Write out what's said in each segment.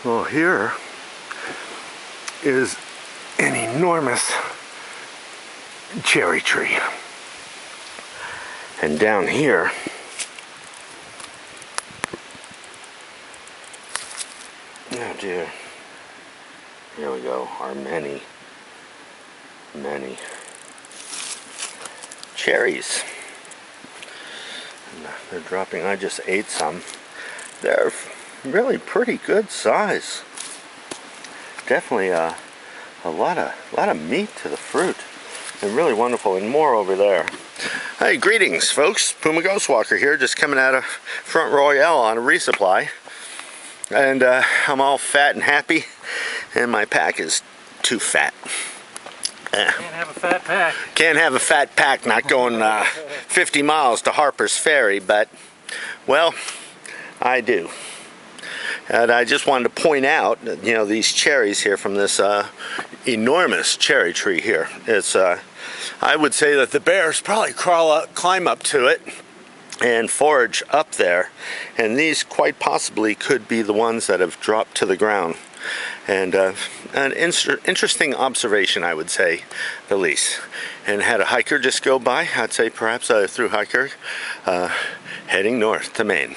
Well, here is an enormous cherry tree. And down here, oh dear, here we go, are many cherries. And they're dropping. I just ate some. They're really pretty good size. Definitely a lot of meat to the fruit, and really wonderful. And more over there. Hey, greetings, folks. Puma Ghost Walker here, just coming out of Front Royale on a resupply, and I'm all fat and happy, and my pack is too fat. Can't have a fat pack. Can't have a fat pack not going 50 miles to Harpers Ferry, but, well, I do. And I just wanted to point out, you know, these cherries here from this enormous cherry tree here. It's, I would say that the bears probably climb up to it and forage up there. And these quite possibly could be the ones that have dropped to the ground. And an interesting observation, I would say, the least. And had a hiker just go by, I'd say perhaps a through hiker heading north to Maine.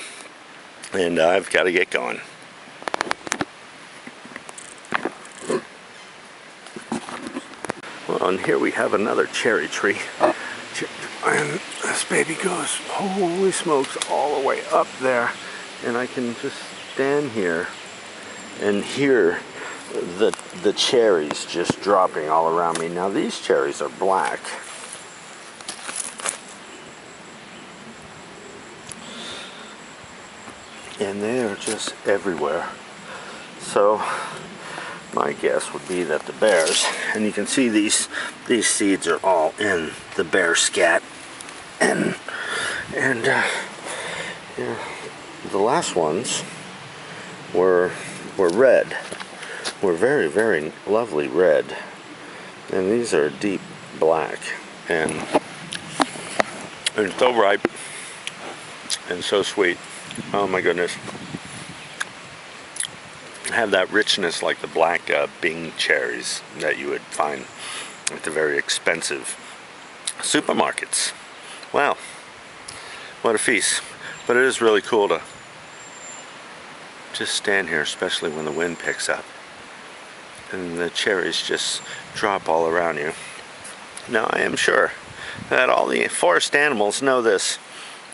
And I've got to get going. Well, and here we have another cherry tree. And this baby goes, holy smokes, all the way up there. And I can just stand here and hear the cherries just dropping all around me. Now these cherries are black. And they are just everywhere. So my guess would be that the bears, and you can see these seeds are all in the bear scat, and yeah, the last ones were red, were very lovely red, and these are deep black, and so ripe and so sweet. Oh my goodness. Have that richness like the black Bing cherries that you would find at the very expensive supermarkets. Wow, what a feast. But it is really cool to just stand here, especially when the wind picks up and the cherries just drop all around you. Now I am sure that all the forest animals know this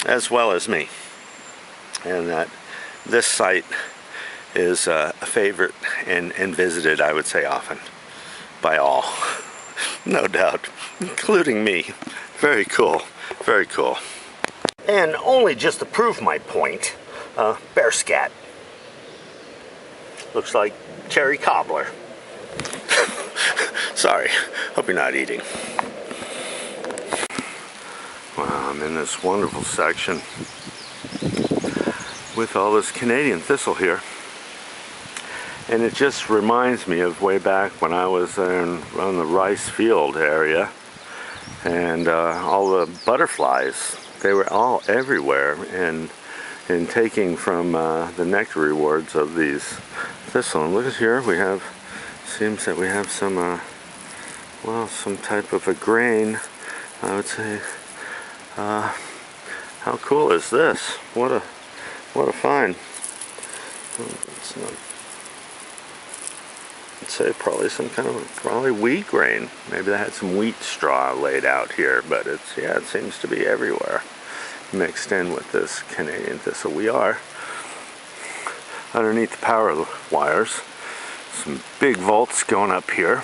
as well as me, and that this site is a favorite and visited, I would say, often by all. No doubt, including me. Very cool, very cool. And only just to prove my point, bear scat. Looks like cherry cobbler. Sorry, hope you're not eating. Wow, I'm in this wonderful section with all this Canadian thistle here. And it just reminds me of way back when I was on the rice field area, and all the butterflies, they were all everywhere, and in taking from the nectar rewards of these thistle. And look at here, we have, seems that we have some, well, some type of a grain, I would say. How cool is this? What a find. It's not, I'd say probably some kind of probably wheat grain. Maybe they had some wheat straw laid out here, but it's, yeah, it seems to be everywhere mixed in with this Canadian thistle. We are underneath the power wires, some big vaults going up here,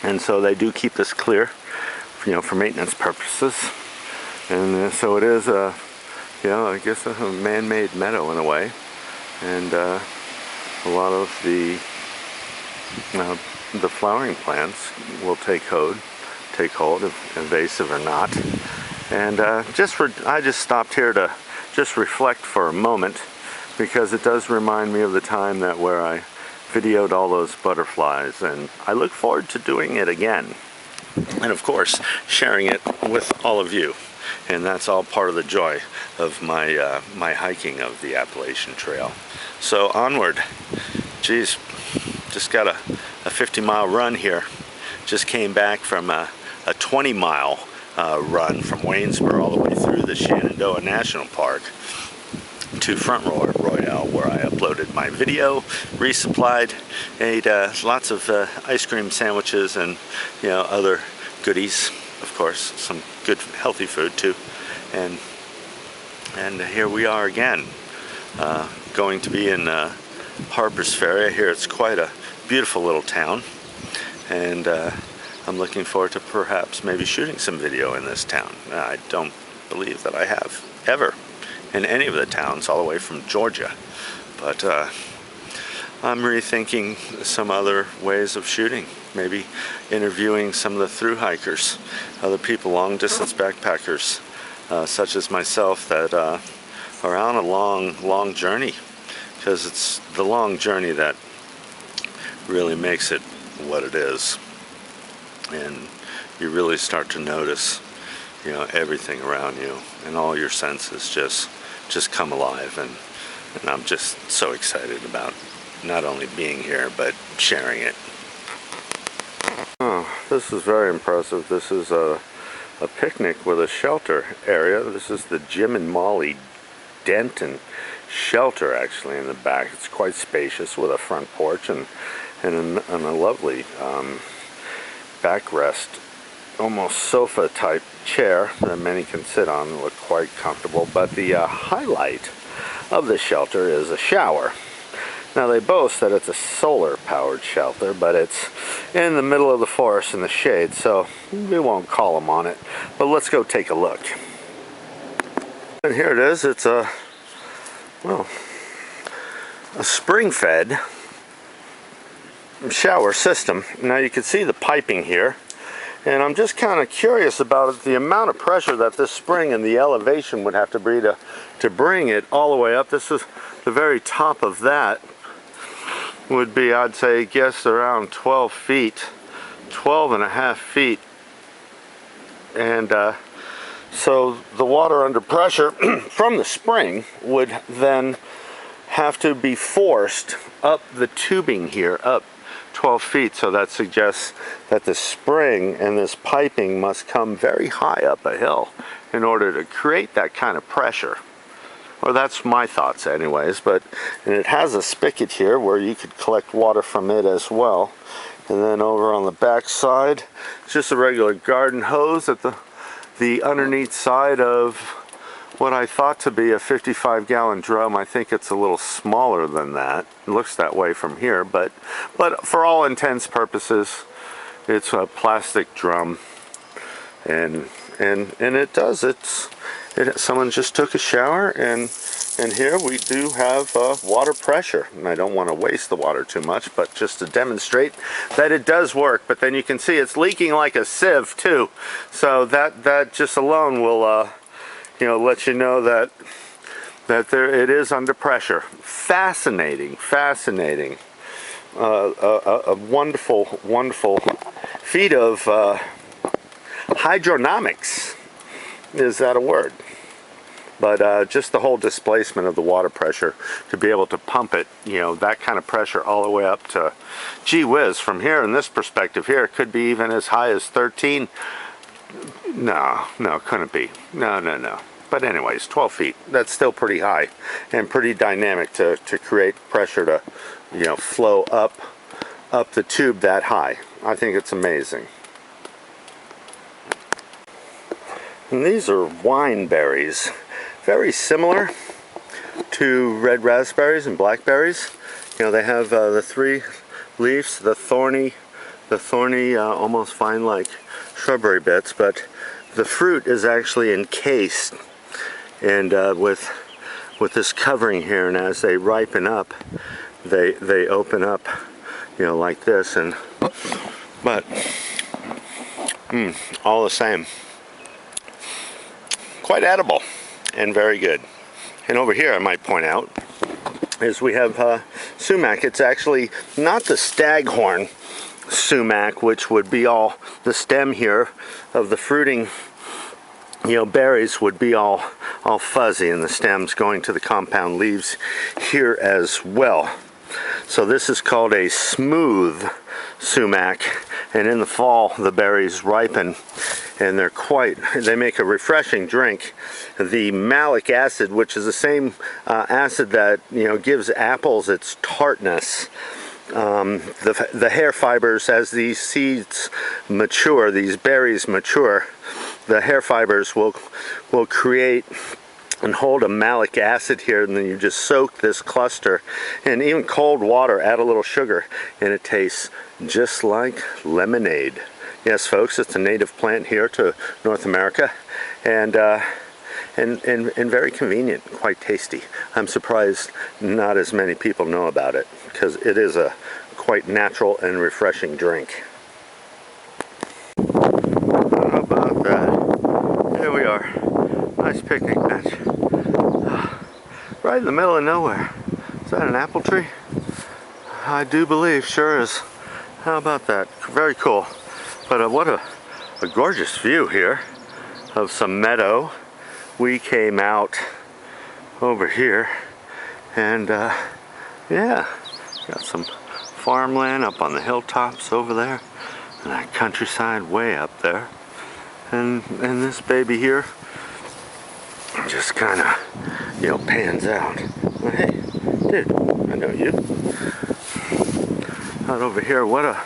and so they do keep this clear, you know, for maintenance purposes. And so it is a, you know, I guess a man-made meadow in a way, and a lot of the flowering plants will take hold, if invasive or not. And I just stopped here to just reflect for a moment, because it does remind me of the time that where I videoed all those butterflies, and I look forward to doing it again, and of course sharing it with all of you. And that's all part of the joy of my my hiking of the Appalachian Trail. So onward Geez, just got a 50-mile run here. Just came back from a 20-mile run from Waynesboro all the way through the Shenandoah National Park to Front Royale, where I uploaded my video, resupplied, ate lots of ice cream sandwiches and other goodies, of course, some good healthy food too, and here we are again, going to be in Harpers Ferry. I hear it's quite a beautiful little town, and I'm looking forward to perhaps maybe shooting some video in this town. I don't believe that I have ever in any of the towns all the way from Georgia, but I'm rethinking some other ways of shooting, maybe interviewing some of the thru hikers, other people, long distance backpackers such as myself that are on a long journey, because it's the long journey that really makes it what it is, and you really start to notice everything around you, and all your senses just come alive, and I'm just so excited about not only being here but sharing it. Oh, this is very impressive. This is a picnic with a shelter area. This is the Jim and Molly Denton shelter, actually, in the back. It's quite spacious with a front porch and a lovely backrest, almost sofa type chair that many can sit on and look quite comfortable. But the highlight of the shelter is a shower. Now, they boast that it's a solar powered shelter, but it's in the middle of the forest in the shade, so we won't call them on it. But let's go take a look. And here it is. It's a spring fed shower system. Now you can see the piping here, and I'm just kind of curious about the amount of pressure that this spring and the elevation would have to be to bring it all the way up. This is the very top of that would be, I'd say, guess around 12 feet, 12 and a half feet, and so the water under pressure from the spring would then have to be forced up the tubing here, up 12 feet. So that suggests that the spring and this piping must come very high up a hill in order to create that kind of pressure. Well, that's my thoughts anyways. And it has a spigot here where you could collect water from it as well. And then over on the back side, it's just a regular garden hose at the underneath side of what I thought to be a 55-gallon drum. I think it's a little smaller than that. It looks that way from here, but for all intents purposes, it's a plastic drum, and it does. Someone just took a shower, and here we do have water pressure. And I don't want to waste the water too much, but just to demonstrate that it does work. But then you can see it's leaking like a sieve too. So that just alone will let you know that it is under pressure. Fascinating. A wonderful feat of hydronomics. Is that a word? But just the whole displacement of the water pressure to be able to pump it, that kind of pressure all the way up to, gee whiz, from here in this perspective here, it could be even as high as 13. No, couldn't be. No. But anyways, 12 feet, that's still pretty high and pretty dynamic to create pressure to, flow up the tube that high. I think it's amazing. And these are wine berries, very similar to red raspberries and blackberries. They have the three leaves, the thorny, almost vine-like shrubbery bits, but the fruit is actually encased, and with this covering here, and as they ripen up, they open up, like this, but all the same, quite edible and very good. And over here, I might point out, is we have sumac. It's actually not the staghorn sumac, which would be all the stem here of the fruiting, berries would be all fuzzy, and the stems going to the compound leaves here as well. So this is called a smooth sumac, and in the fall the berries ripen and they make a refreshing drink. The malic acid, which is the same acid that gives apples its tartness, the hair fibers, as these seeds mature, these berries mature, the hair fibers will create and hold a malic acid here, and then you just soak this cluster in even cold water, add a little sugar, and it tastes just like lemonade. Yes, folks, it's a native plant here to North America, and very convenient, quite tasty. I'm surprised not as many people know about it, because it is a quite natural and refreshing drink. How about that? Here we are. Nice picnic bench. Right in the middle of nowhere. Is that an apple tree? I do believe, sure is. How about that? Very cool. But what a gorgeous view here of some meadow. We came out over here and yeah, got some farmland up on the hilltops over there, and that countryside way up there. And this baby here just kind of, pans out. Well, hey, dude, I know you. Out over here, what a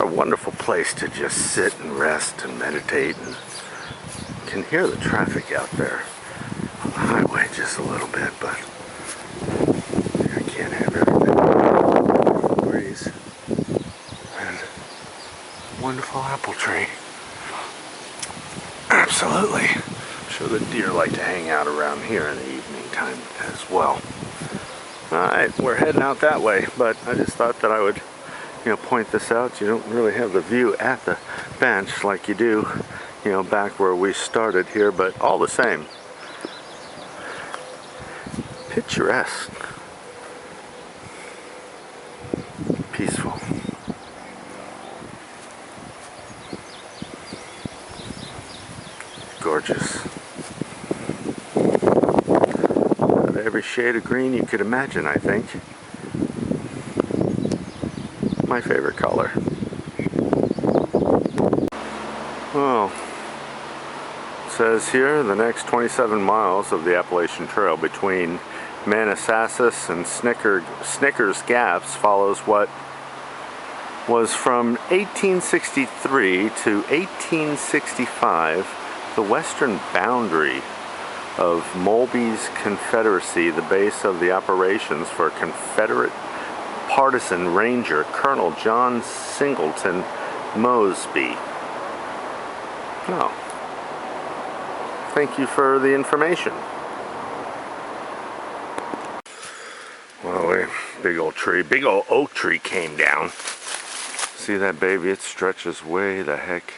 wonderful place to just sit and rest and meditate. And you can hear the traffic out there on the highway just a little bit, but I can't have everything. Breeze and wonderful apple tree. Absolutely. I'm sure the deer like to hang out around here in the evening time as well. Alright, we're heading out that way, but I just thought that I would, point this out. You don't really have the view at the bench like you do, back where we started here, but all the same, picturesque, peaceful. Gorgeous. Every shade of green you could imagine, I think. My favorite color. Well, it says here the next 27 miles of the Appalachian Trail between Manassas and Snickers Gaps follows what was from 1863 to 1865 the western boundary of Mulby's Confederacy, the base of the operations for Confederate partisan ranger Colonel John Singleton Mosby. Oh, thank you for the information. Well, big old tree, big old oak tree came down. See that baby? It stretches way the heck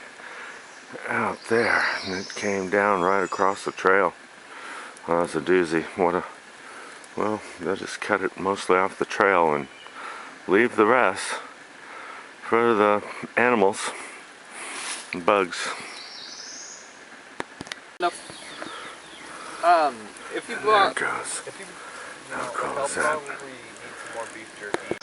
out there, and it came down right across the trail. Oh, it's a doozy. Well, they'll just cut it mostly off the trail and leave the rest for the animals and bugs. No. If you go out, there it goes. How cool is that? Probably need some more beef jerky.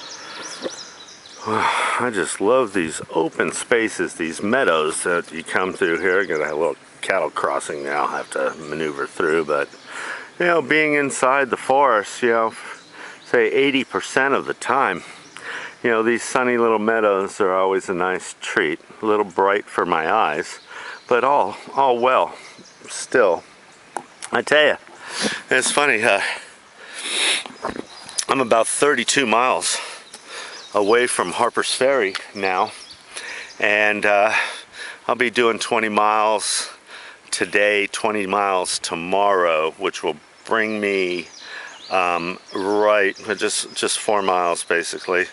I just love these open spaces, these meadows that you come through here. I got a little cattle crossing now I have to maneuver through, but being inside the forest, say 80% of the time, these sunny little meadows are always a nice treat. A little bright for my eyes, but all well still. I tell you, it's funny, I'm about 32 miles away from Harpers Ferry now, and I'll be doing 20 miles today, 20 miles tomorrow, which will bring me just 4 miles basically,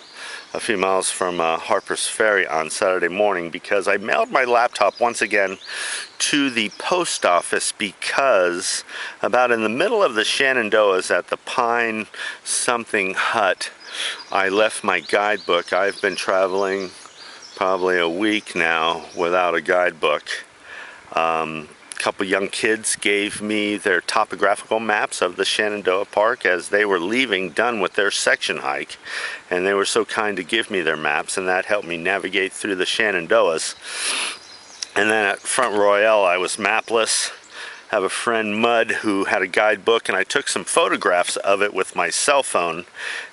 a few miles from Harpers Ferry on Saturday morning, because I mailed my laptop once again to the post office, because about in the middle of the Shenandoahs at the Pine something hut, I left my guidebook. I've been traveling probably a week now without a guidebook, couple young kids gave me their topographical maps of the Shenandoah Park as they were leaving, done with their section hike, and they were so kind to give me their maps, and that helped me navigate through the Shenandoahs. And then at Front Royale I was mapless. I have a friend, Mud, who had a guidebook, and I took some photographs of it with my cell phone,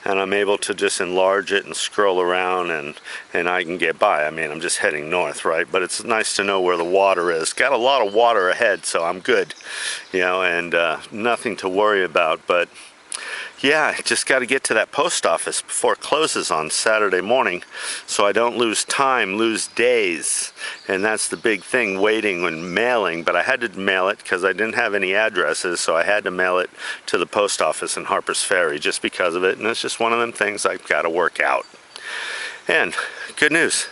and I'm able to just enlarge it and scroll around, and I can get by. I mean, I'm just heading north, right? But it's nice to know where the water is. Got a lot of water ahead, so I'm good, you know, and nothing to worry about. But yeah, just got to get to that post office before it closes on Saturday morning so I don't lose time, lose days. And that's the big thing, waiting and mailing. But I had to mail it because I didn't have any addresses, so I had to mail it to the post office in Harpers Ferry just because of it. And it's just one of them things I've got to work out. And good news,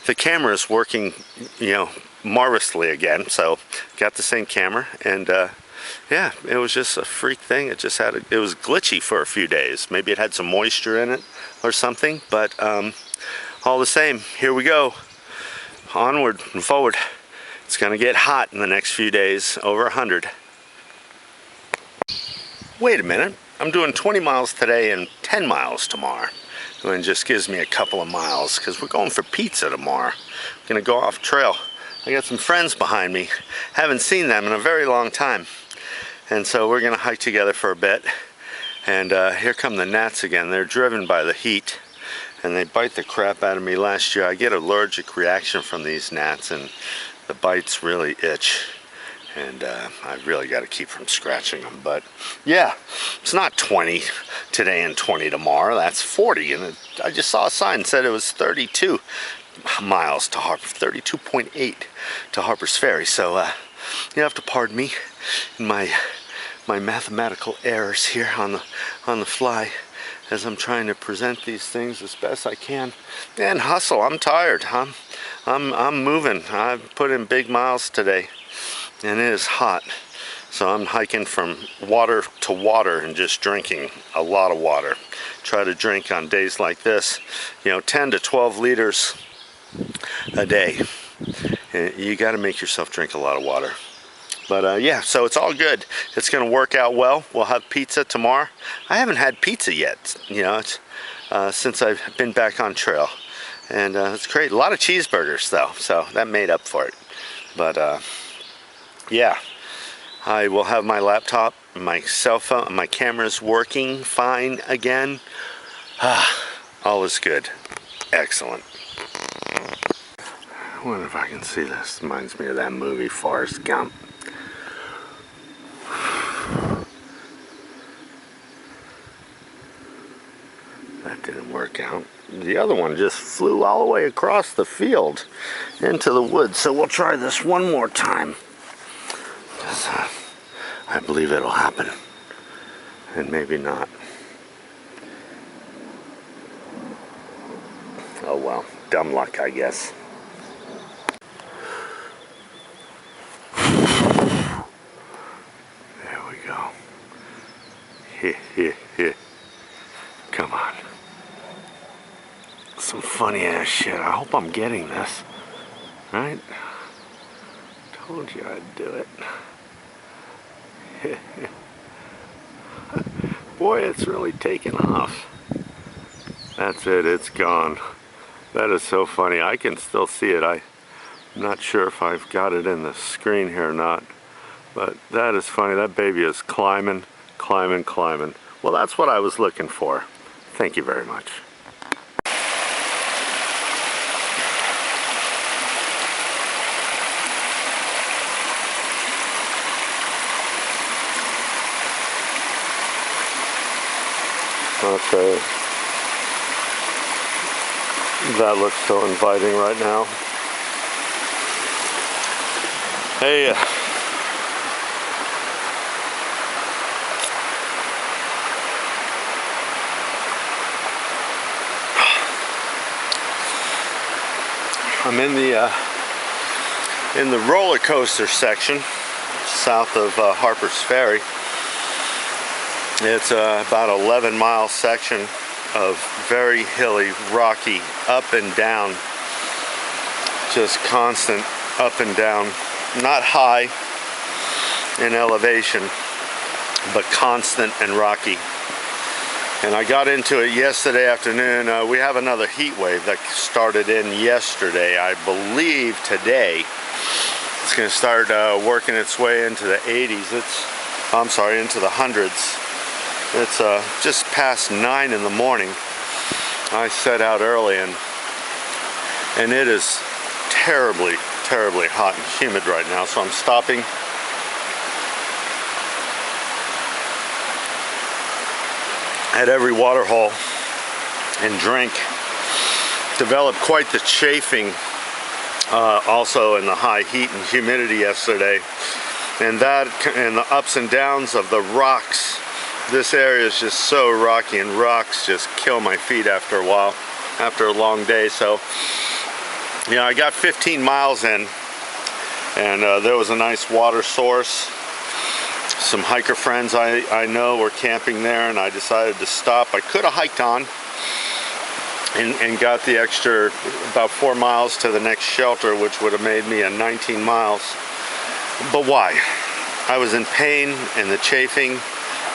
the camera is working, you know, marvelously again. So got the same camera, and yeah, it was just a freak thing. It just had it was glitchy for a few days. Maybe it had some moisture in it or something, but all the same, here we go. Onward and forward. It's gonna get hot in the next few days, over 100. Wait a minute, I'm doing 20 miles today and 10 miles tomorrow. And it just gives me a couple of miles because we're going for pizza tomorrow. I'm gonna go off trail. I got some friends behind me. Haven't seen them in a very long time. And so we're gonna hike together for a bit. And here come the gnats again. They're driven by the heat, and they bite the crap out of me. Last year I get an allergic reaction from these gnats, and the bites really itch. And I really got to keep from scratching them. But yeah, it's not 20 today and 20 tomorrow. That's 40. And I just saw a sign that said it was 32 miles to Harper, 32.8 to Harpers Ferry. So you have to pardon me in my mathematical errors here on the fly as I'm trying to present these things as best I can and hustle. I'm tired. I'm moving. I've put in big miles today, and it is hot. So I'm hiking from water to water and just drinking a lot of water. Try to drink on days like this, you know, 10 to 12 liters a day. You got to make yourself drink a lot of water. But yeah, so it's all good. It's going to work out well. We'll have pizza tomorrow. I haven't had pizza yet, you know, since I've been back on trail. And it's great. A lot of cheeseburgers, though, so that made up for it. But yeah, I will have my laptop, my cell phone, my camera's working fine again. All is good. Excellent. I wonder if I can see this. Reminds me of that movie, Forrest Gump. That didn't work out. The other one just flew all the way across the field into the woods. So we'll try this one more time. I believe it'll happen. And maybe not. Oh well, dumb luck, I guess. There we go. Here. Come on. Some funny ass shit. I hope I'm getting this. Right? Told you I'd do it. Boy, it's really taken off. That's it, it's gone. That is so funny. I can still see it. I'm not sure if I've got it in the screen here or not. But that is funny. That baby is climbing, climbing, climbing. Well, that's what I was looking for. Thank you very much. Okay. That looks so inviting right now. Hey. I'm in the roller coaster section south of Harpers Ferry. It's about an 11-mile section of very hilly, rocky, up and down, just constant up and down. Not high, in elevation, but constant and rocky. And I got into it yesterday afternoon. We have another heat wave that started in yesterday. I believe today it's going to start working its way into the 80s. Into the hundreds. It's just past 9 in the morning. I set out early, and it is terribly hot and humid right now, so I'm stopping at every water hole and drink. Developed quite the chafing also in the high heat and humidity yesterday, and the ups and downs of the rocks. This area is just so rocky, and rocks just kill my feet after a while, after a long day. So, you know, I got 15 miles in, and there was a nice water source. Some hiker friends I know were camping there, and I decided to stop. I could have hiked on and got the extra about 4 miles to the next shelter, which would have made me a 19 miles. But why? I was in pain, and the chafing.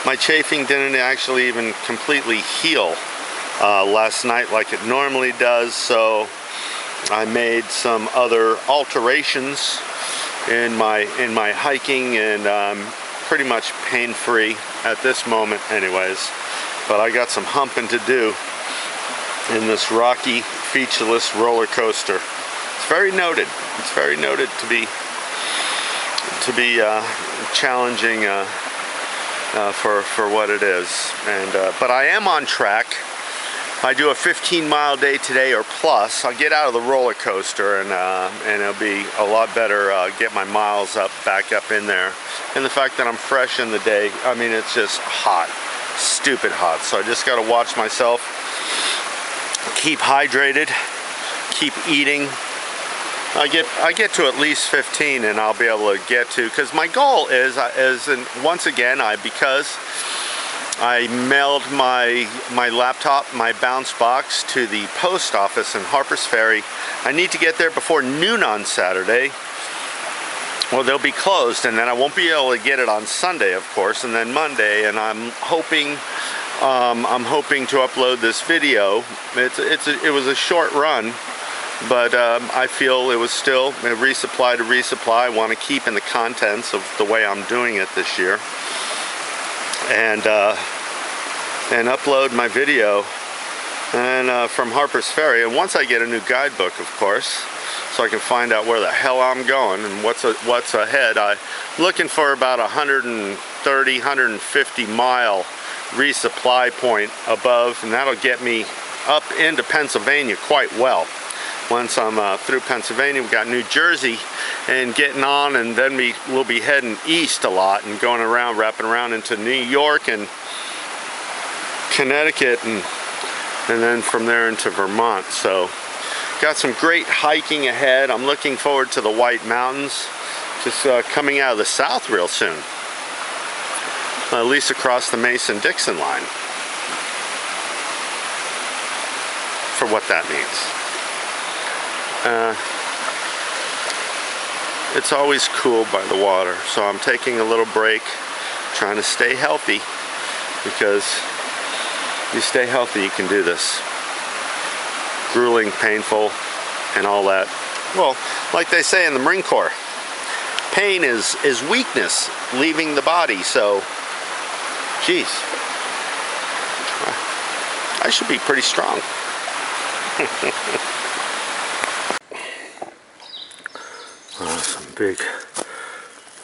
My chafing didn't actually even completely heal last night like it normally does, so I made some other alterations in my hiking, and pretty much pain-free at this moment anyways. But I got some humping to do in this rocky, featureless roller coaster. It's very noted. It's very noted to be challenging for what it is. And but I am on track. I do a 15-mile day today or plus. I'll get out of the roller coaster, and it'll be a lot better. Get my miles back up in there. And the fact that I'm fresh in the day, I mean, it's just hot, stupid hot. So I just got to watch myself, keep hydrated, keep eating. I get to at least 15, and I'll be able to get to, because my goal is and once again, because I mailed my laptop, my bounce box, to the post office in Harpers Ferry. I need to get there before noon on Saturday. Well, they'll be closed, and then I won't be able to get it on Sunday, of course, and then Monday. And I'm hoping to upload this video. It was a short run, but I feel it was still a resupply to resupply. I want to keep in the contents of the way I'm doing it this year, and upload my video and from Harpers Ferry. And once I get a new guidebook, of course, so I can find out where the hell I'm going and what's ahead. I'm looking for about 130, 150 mile resupply point above, and that'll get me up into Pennsylvania quite well. Once I'm through Pennsylvania, we've got New Jersey and getting on, and then we'll be heading east a lot and going around, wrapping around into New York and Connecticut, and then from there into Vermont. So got some great hiking ahead. I'm looking forward to the White Mountains, just coming out of the south real soon, at least across the Mason-Dixon line, for what that means. It's always cool by the water, so I'm taking a little break, trying to stay healthy, because you stay healthy, you can do this. Grueling, painful, and all that. Well, like they say in the Marine Corps, pain is weakness leaving the body. So, geez, I should be pretty strong.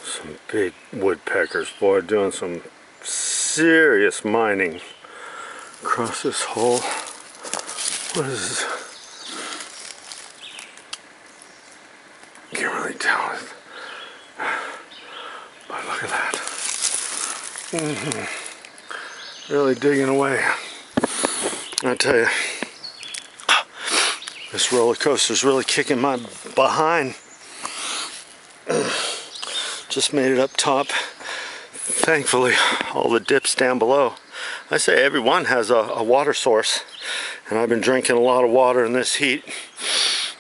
Some big woodpeckers, boy, doing some serious mining across this hole. What is this? Can't really tell it, but look at that. Really digging away. I tell you, this roller coaster's really kicking my behind. Just made it up top. Thankfully, all the dips down below. I say everyone has a water source, and I've been drinking a lot of water in this heat.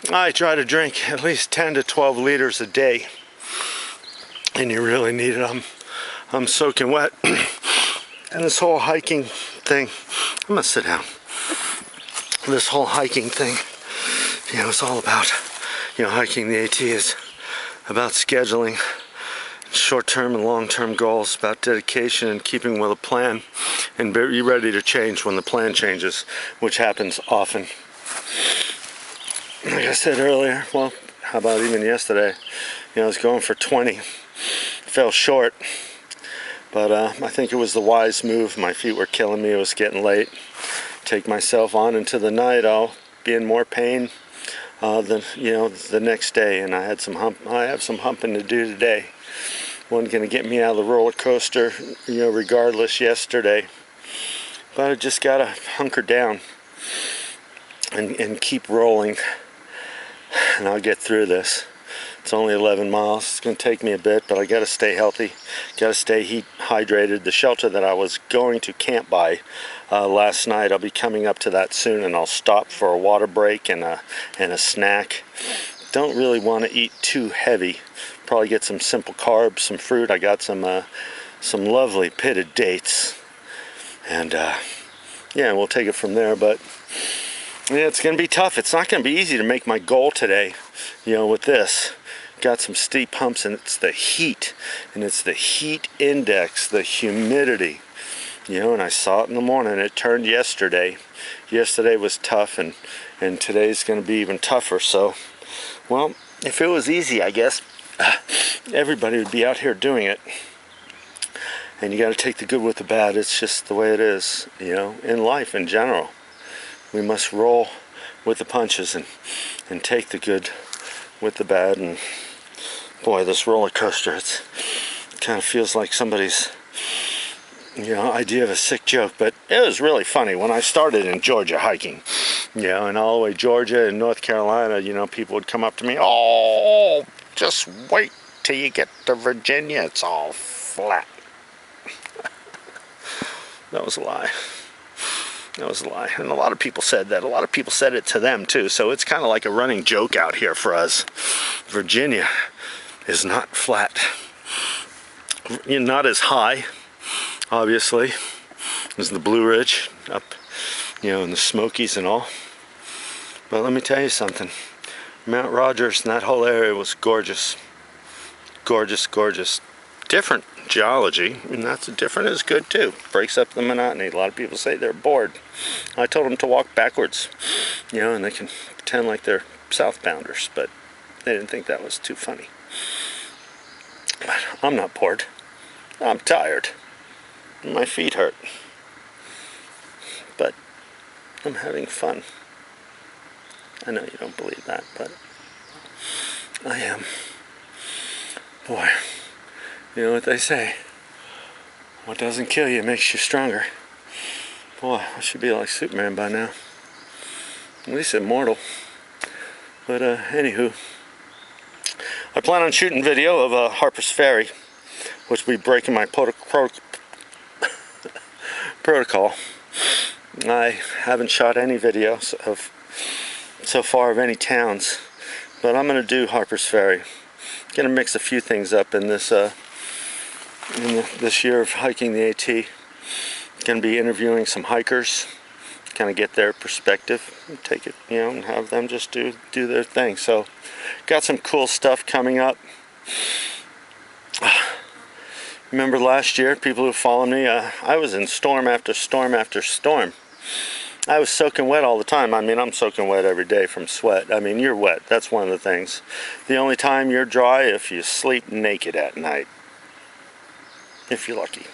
I try to drink at least 10 to 12 liters a day. and you really need it. I'm soaking wet. And this whole hiking thing, I'm gonna sit down. This whole hiking thing, you know, it's all about, you know, hiking the AT is about scheduling short-term and long-term goals, about dedication and keeping with a plan, and be ready to change when the plan changes, which happens often. Like I said earlier, well, how about even yesterday, you know, I was going for 20, fell short, but I think it was the wise move. My feet were killing me, it was getting late. Take myself on into the night, I'll be in more pain than, you know, the next day, and I have some humping to do today. Wasn't going to get me out of the roller coaster, you know, regardless yesterday, but I just gotta hunker down and keep rolling, and I'll get through this. It's only 11 miles. It's going to take me a bit, but I got to stay healthy, got to stay hydrated. The shelter that I was going to camp by last night, I'll be coming up to that soon, and I'll stop for a water break and a snack. Don't really want to eat too heavy. Probably get some simple carbs, some fruit. I got some lovely pitted dates, and yeah, we'll take it from there. But yeah, it's going to be tough. It's not going to be easy to make my goal today, you know, with this. Got some steep humps, and it's the heat, and it's the heat index, the humidity, you know, and I saw it in the morning. It turned yesterday. Yesterday was tough, and today's going to be even tougher. So, well, if it was easy, I guess everybody would be out here doing it. And you got to take the good with the bad. It's just the way it is, you know, in life in general. We must roll with the punches and take the good with the bad. And boy, this roller coaster, it kind of feels like somebody's, you know, idea of a sick joke. But it was really funny when I started in Georgia hiking, you know, and all the way Georgia and North Carolina, you know, people would come up to me, oh, just wait till you get to Virginia, it's all flat. That was a lie. That was a lie. And a lot of people said that. A lot of people said it to them too. So it's kind of like a running joke out here for us. Virginia is not flat. You're not as high, obviously, as the Blue Ridge up, you know, in the Smokies and all. But let me tell you something. Mount Rogers and that whole area was gorgeous. Gorgeous, gorgeous. Different geology, and that's different is good too. Breaks up the monotony. A lot of people say they're bored. I told them to walk backwards, you know, and they can pretend like they're southbounders, but they didn't think that was too funny. But I'm not bored. I'm tired. My feet hurt. But I'm having fun. I know you don't believe that, but I am. Boy. You know what they say, what doesn't kill you makes you stronger. Boy, I should be like Superman by now. At least immortal. But anywho, I plan on shooting video of Harpers Ferry, which will be breaking my protocol. I haven't shot any videos so far of any towns, but I'm going to do Harpers Ferry. Going to mix a few things up in this this year of hiking the AT. Going to be interviewing some hikers, kind of get their perspective, and take it, you know, and have them just do their thing. So, got some cool stuff coming up. Remember last year, people who follow me, I was in storm after storm after storm. I was soaking wet all the time. I mean, I'm soaking wet every day from sweat. I mean, you're wet. That's one of the things. The only time you're dry if you sleep naked at night. If you're lucky.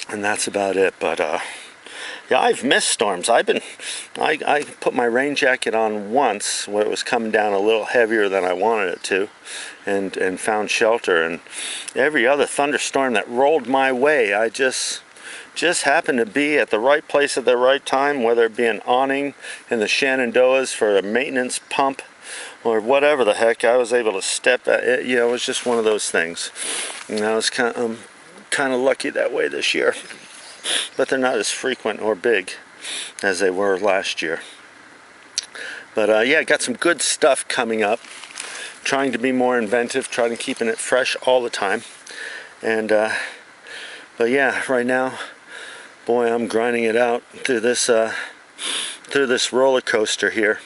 And that's about it. But yeah, I've missed storms. I put my rain jacket on once when it was coming down a little heavier than I wanted it to, and found shelter. And every other thunderstorm that rolled my way, I just happened to be at the right place at the right time, whether it be an awning in the Shenandoahs for a maintenance pump or whatever the heck. I was able to step at it. You know, it was just one of those things. And I was kind of lucky that way this year. But they're not as frequent or big as they were last year. But yeah, got some good stuff coming up. trying to be more inventive, trying to keeping it fresh all the time. And but yeah, right now, boy, I'm grinding it out through this roller coaster here.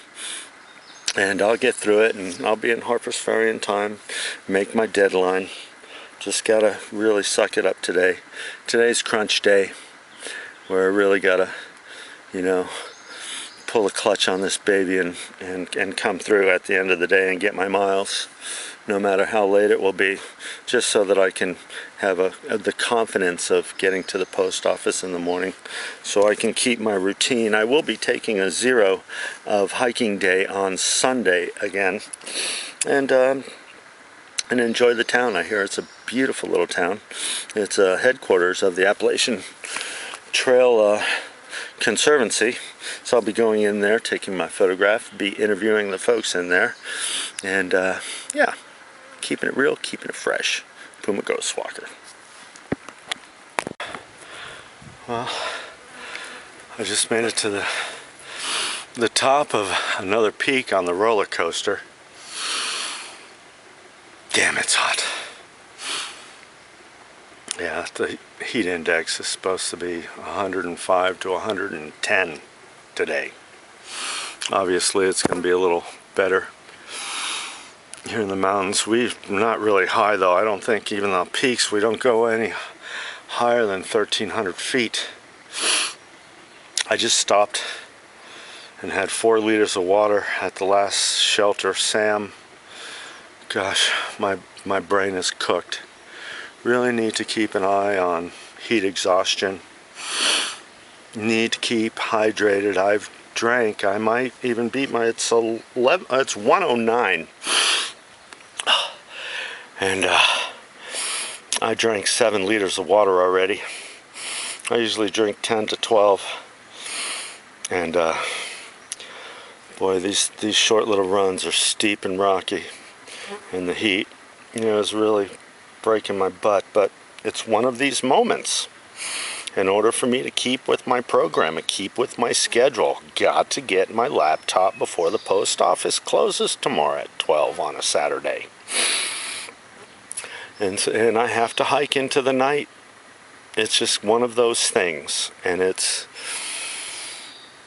And I'll get through it, and I'll be in Harpers Ferry in time, make my deadline. Just gotta really suck it up today. Today's crunch day, where I really gotta, you know, pull the clutch on this baby and come through at the end of the day and get my miles, no matter how late it will be, just so that I can have the confidence of getting to the post office in the morning, so I can keep my routine. I will be taking a 0 of hiking day on Sunday again, and enjoy the town. I hear it's a beautiful little town. It's a headquarters of the Appalachian Trail Conservancy, so I'll be going in there, taking my photograph, be interviewing the folks in there, and yeah, keeping it real, keeping it fresh. Puma Ghost Walker. Well, I just made it to the top of another peak on the roller coaster. Damn, it's hot. Yeah, the heat index is supposed to be 105 to 110 today. Obviously, it's going to be a little better here in the mountains. We're not really high though. I don't think, even on peaks, we don't go any higher than 1,300 feet. I just stopped and had 4 liters of water at the last shelter, Sam. Gosh, my brain is cooked. Really need to keep an eye on heat exhaustion. Need to keep hydrated. I've drank, I might even beat my, it's 109. And I drank 7 liters of water already. I usually drink 10 to 12. And boy, these short little runs are steep and rocky. And the heat, you know, is really breaking my butt. But it's one of these moments. In order for me to keep with my program and keep with my schedule, got to get my laptop before the post office closes tomorrow at 12 on a Saturday. And I have to hike into the night. It's just one of those things, and it's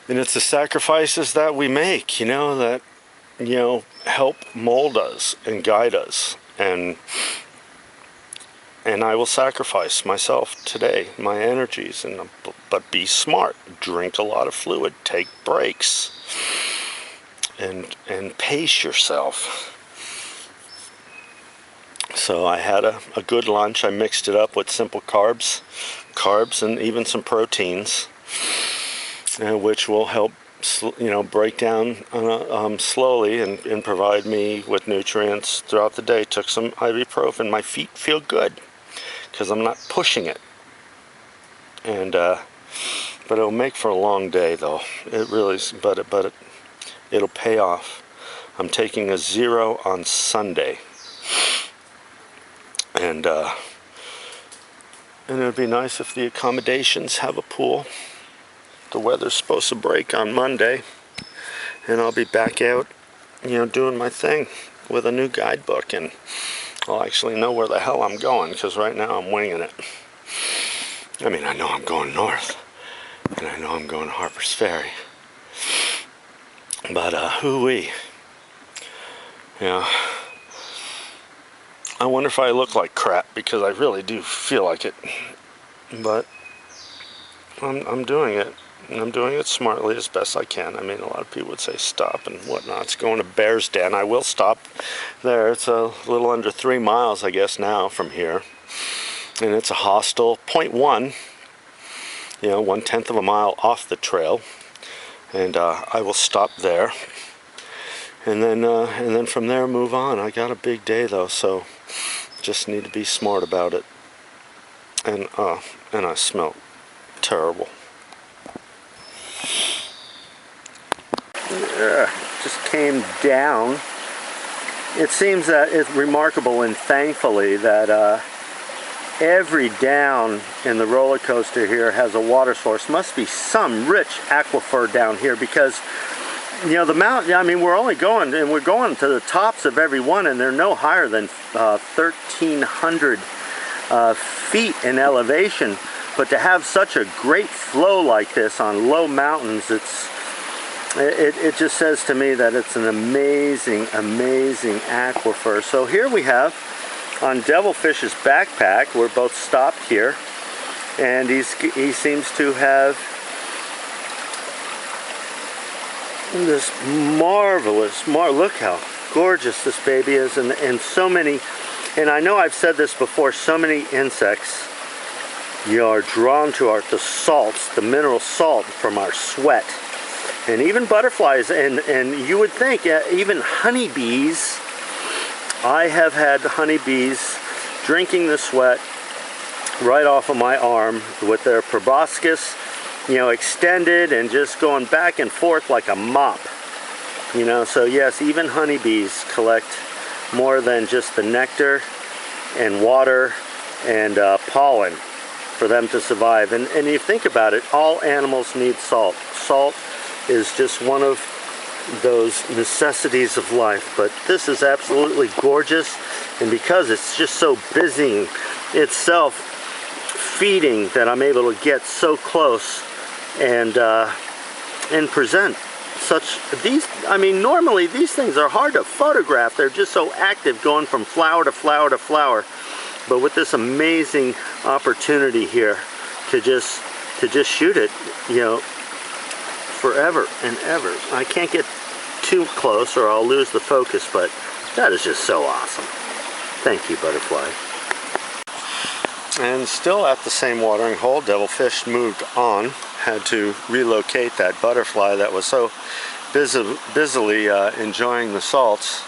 the sacrifices that we make, you know, that, you know, help mold us and guide us, and I will sacrifice myself today, my energies, but be smart. Drink a lot of fluid, take breaks, and pace yourself. So I had a good lunch. I mixed it up with simple carbs, and even some proteins, which will help, you know, break down slowly and provide me with nutrients throughout the day. Took some ibuprofen. My feet feel good because I'm not pushing it. And but it'll make for a long day, though. It really is. But it'll pay off. I'm taking a 0 on Sunday. And it would be nice if the accommodations have a pool. The weather's supposed to break on Monday, and I'll be back out, you know, doing my thing with a new guidebook, and I'll actually know where the hell I'm going, because right now I'm winging it. I mean, I know I'm going north, and I know I'm going to Harpers Ferry, but hoo-wee, you know. I wonder if I look like crap, because I really do feel like it, but I'm doing it, and I'm doing it smartly as best I can. I mean, a lot of people would say stop and whatnot. It's going to Bear's Den. I will stop there. It's a little under 3 miles, I guess, now from here, and it's a hostel, 0.1, you know, 1/10 of a mile off the trail, and I will stop there, and then from there move on. I got a big day though, so just need to be smart about it. And I smell terrible. Just came down. It seems that it's remarkable and thankfully that every down in the roller coaster here has a water source. Must be some rich aquifer down here, because you know, the mountain, I mean, we're going to the tops of every one, and they're no higher than 1,300 feet in elevation. But to have such a great flow like this on low mountains, it just says to me that it's an amazing aquifer. So here we have on Devilfish's backpack, we're both stopped here, and he seems to have this marvelous, look how gorgeous this baby is, and so many, and I know I've said this before, so many insects, you know, are drawn to the salts, the mineral salt from our sweat. And even butterflies, and you would think even honeybees, I have had honeybees drinking the sweat right off of my arm with their proboscis, you know, extended and just going back and forth like a mop. You know, so yes, even honeybees collect more than just the nectar and water and pollen for them to survive. And you think about it, all animals need salt. Salt is just one of those necessities of life. But this is absolutely gorgeous, and because it's just so busy itself feeding, that I'm able to get so close and present such these. I mean, normally these things are hard to photograph. They're just so active, going from flower to flower to flower. But with this amazing opportunity here to just shoot it, you know, forever and ever. I can't get too close or I'll lose the focus, but that is just so awesome. Thank you, butterfly. And still at the same watering hole, Devilfish moved on. Had to relocate that butterfly that was so busily enjoying the salts.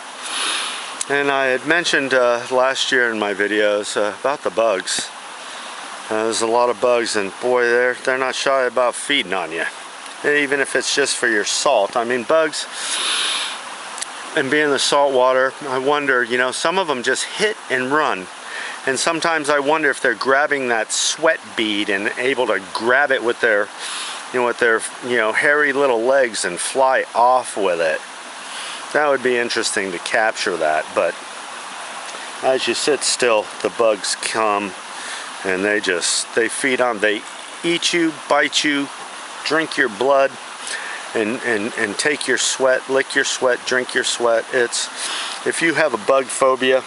And I had mentioned last year in my videos about the bugs. There's a lot of bugs, and boy, they're not shy about feeding on you. Even if it's just for your salt. I mean, bugs, and being in the salt water, I wonder, you know, some of them just hit and run. And sometimes I wonder if they're grabbing that sweat bead and able to grab it with their, hairy little legs and fly off with it. That would be interesting to capture that. But as you sit still, the bugs come and they feed on, they eat you, bite you, drink your blood, and take your sweat, lick your sweat, drink your sweat. If you have a bug phobia,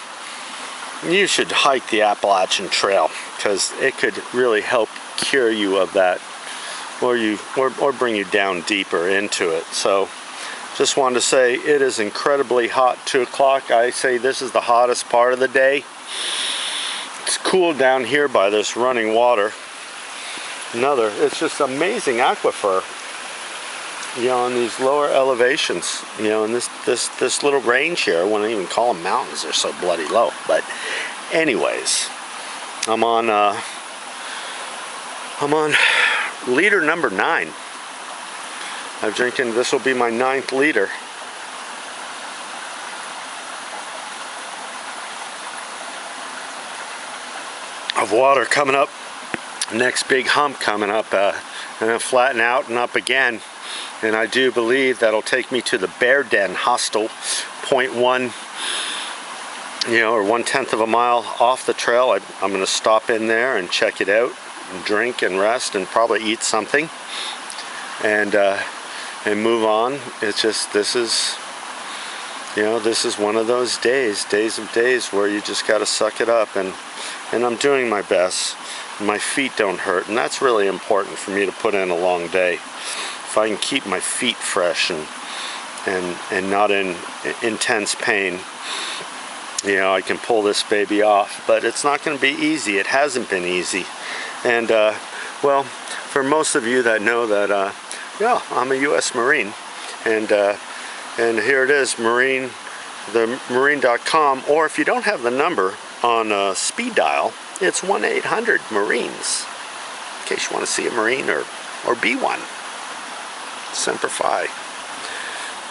you should hike the Appalachian Trail, because it could really help cure you of that, or bring you down deeper into it. So just wanted to say it is incredibly hot. 2 o'clock, I say this is the hottest part of the day. It's cool down here by this running water. It's just amazing aquifer, you know, on these lower elevations, you know, in this little range here. I wouldn't even call them mountains, they're so bloody low. But anyways, I'm on liter number 9. I'm drinking, this will be my 9th liter. Of water coming up. Next big hump coming up, and then flatten out and up again. And I do believe that'll take me to the bear den Hostel, 0.1, you know, or 1/10 of a mile off the trail. I'm going to stop in there and check it out, and drink and rest, and probably eat something, and move on. It's just, this is one of those days where you just got to suck it up, and I'm doing my best. My feet don't hurt, and that's really important for me to put in a long day. If I can keep my feet fresh and not in intense pain, you know, I can pull this baby off. But it's not going to be easy. It hasn't been easy. And well, for most of you that know that, yeah, I'm a U.S. Marine, and here it is, marine.com, or if you don't have the number on speed dial, it's 1-800-MARINES, in case you want to see a Marine or be one. Semper Fi.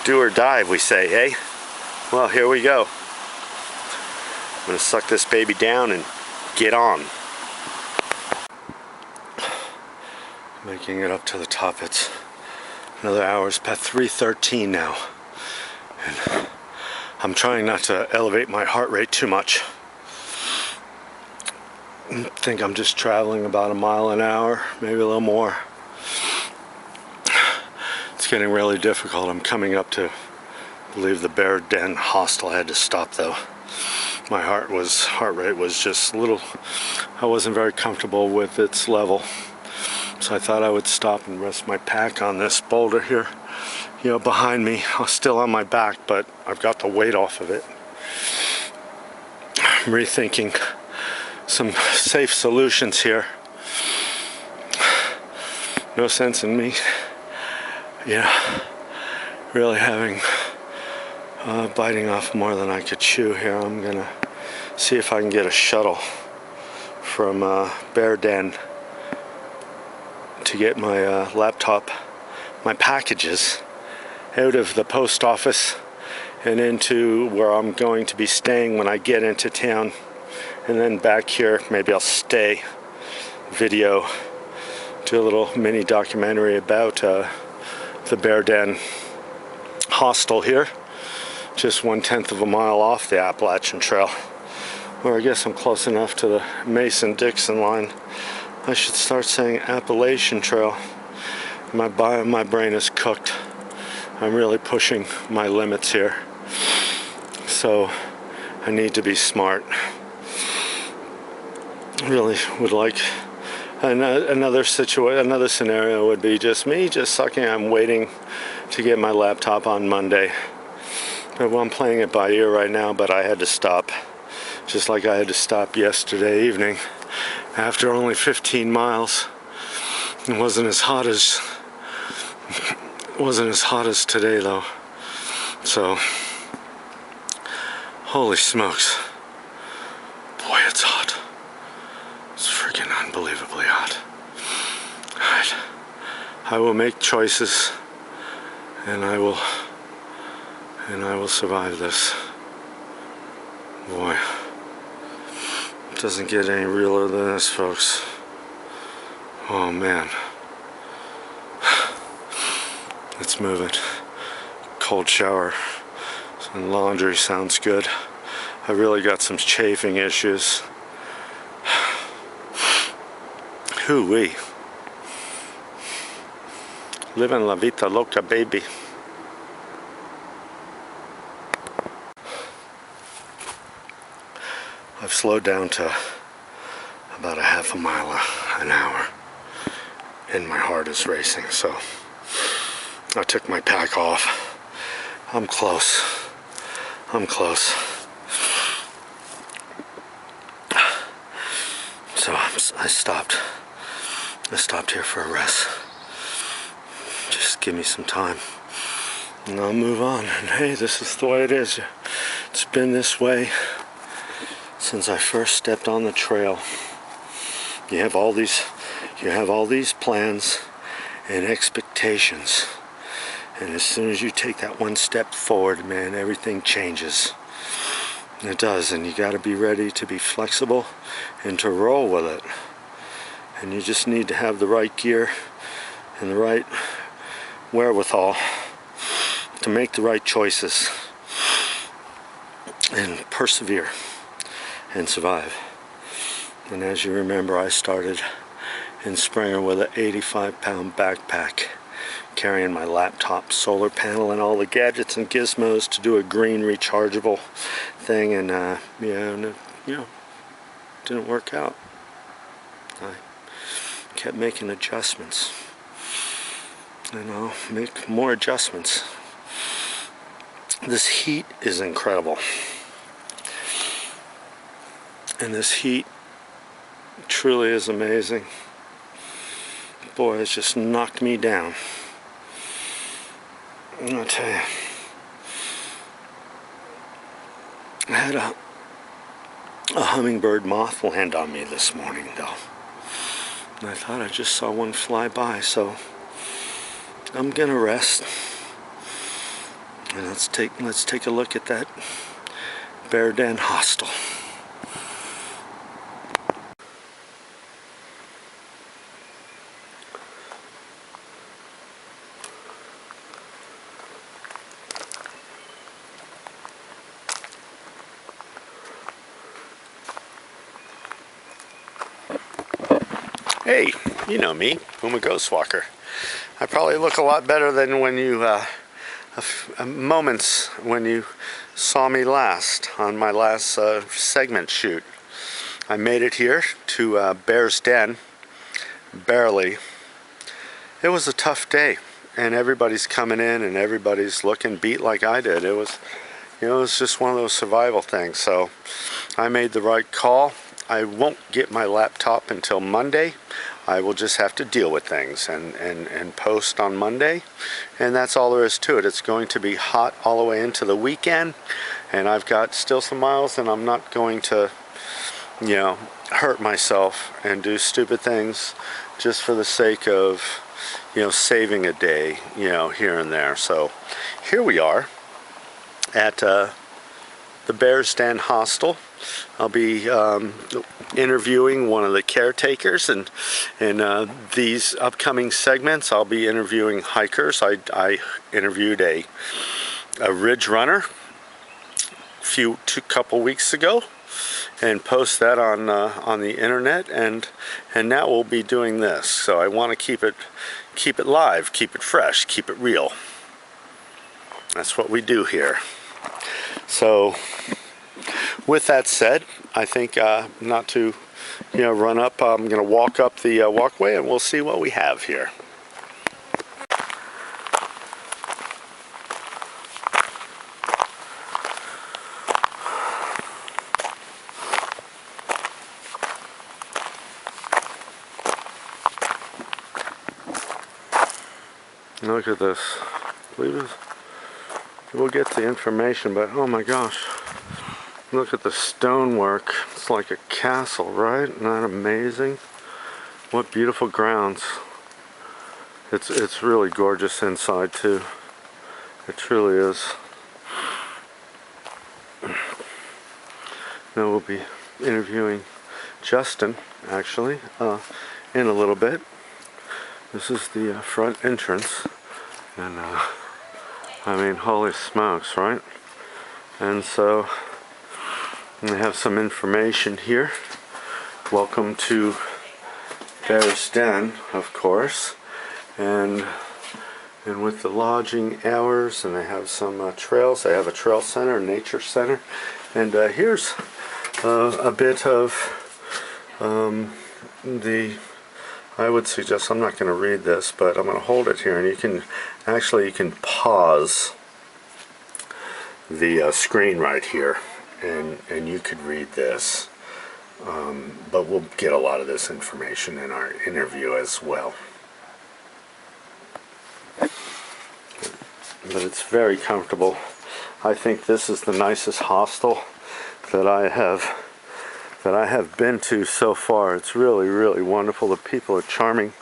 Do or die, we say, hey? Well, here we go. I'm going to suck this baby down and get on. Making it up to the top. It's Another hour. It's past 3:13 now. And I'm trying not to elevate my heart rate too much. I think I'm just traveling about a mile an hour, maybe a little more. It's getting really difficult. I'm coming up to, I believe, the Bear Den Hostel. I had to stop though. My heart rate was just a little, I wasn't very comfortable with its level. So I thought I would stop and rest my pack on this boulder here, you know, behind me. I'm still on my back, but I've got the weight off of it. I'm rethinking some safe solutions here. No sense in me, really having biting off more than I could chew here. I'm gonna see if I can get a shuttle from Bear Den to get my laptop, my packages out of the post office and into where I'm going to be staying when I get into town. And then back here, maybe I'll stay, video, do a little mini documentary about the Bear Den Hostel here, just 1/10 of a mile off the Appalachian Trail. Or I guess I'm close enough to the Mason-Dixon line. I should start saying Appalachian Trail. My brain is cooked. I'm really pushing my limits here. So I need to be smart. Really would like another scenario would be just me just sucking. I'm waiting to get my laptop on Monday. But I'm playing it by ear right now, but I had to stop. Just like I had to stop yesterday evening after only 15 miles. It wasn't as hot as today though. So holy smokes. Boy, it's hot. It's freaking unbelievably hot. Alright. I will make choices and I will survive this. Boy. It doesn't get any realer than this, folks. Oh man. Let's move it. Cold shower and laundry sounds good. I really got some chafing issues. Hoo-wee. Living la vida loca, baby. I've slowed down to about a half a mile an hour and my heart is racing, so I took my pack off. I'm close. So I stopped here for a rest. Just give me some time and I'll move on. And hey, this is the way it is. It's been this way since I first stepped on the trail. You have all these plans and expectations, and as soon as you take that one step forward, man, everything changes. It does, and you got to be ready to be flexible and to roll with it. And you just need to have the right gear and the right wherewithal to make the right choices and persevere and survive. And as you remember, I started in Springer with an 85-pound backpack, carrying my laptop, solar panel, and all the gadgets and gizmos to do a green rechargeable thing, and didn't work out. I kept making adjustments, and I'll make more adjustments. This heat is incredible. And this heat truly is amazing. Boy, it's just knocked me down. I'll tell you. I had a hummingbird moth land on me this morning, though. And I thought I just saw one fly by, so I'm gonna rest. And let's take a look at that Bear Den Hostel. Hey, you know me, I'm a ghost walker. I probably look a lot better than when you, moments when you saw me last, on my last segment shoot. I made it here to Bear's Den, barely. It was a tough day, and everybody's coming in and everybody's looking beat like I did. It was, you know, it was just one of those survival things, so I made the right call. I won't get my laptop until Monday. I will just have to deal with things and post on Monday, and that's all there is to it. It's going to be hot all the way into the weekend, and I've got still some miles, and I'm not going to, you know, hurt myself and do stupid things just for the sake of, you know, saving a day, you know, here and there. So here we are at the Bear's Den Hostel. I'll be interviewing one of the caretakers, and in these upcoming segments I'll be interviewing hikers. I interviewed a ridge runner couple weeks ago and post that on the internet, and now we'll be doing this. So I want to keep it live, keep it fresh, keep it real. That's what we do here. So with that said, I think not to, you know, run up, I'm going to walk up the walkway and we'll see what we have here. Look at this. We'll get the information, but oh my gosh. Look at the stonework. It's like a castle, right? Isn't that amazing? What beautiful grounds. It's really gorgeous inside too. It truly is. Now we'll be interviewing Justin, actually, in a little bit. This is the front entrance, and I mean, holy smokes, right? And so we have some information here. Welcome to Bear's Den, of course, and with the lodging hours, and they have some trails. They have a trail center, a nature center, and here's a bit of I would suggest, I'm not going to read this, but I'm going to hold it here, and you can pause the screen right here, and you could read this, but we'll get a lot of this information in our interview as well. But it's very comfortable. I think this is the nicest hostel that I have been to so far. It's really, really wonderful. The people are charming.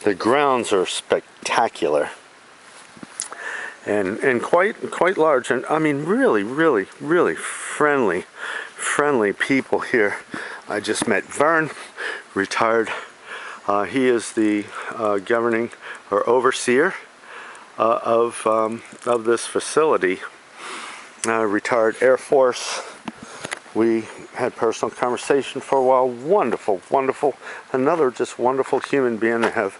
The grounds are spectacular. And quite large, and I mean really, really, really friendly people here. I just met Vern, retired. He is the governing or overseer of this facility. Retired Air Force. We had personal conversation for a while. Wonderful, wonderful. Another just wonderful human being. They have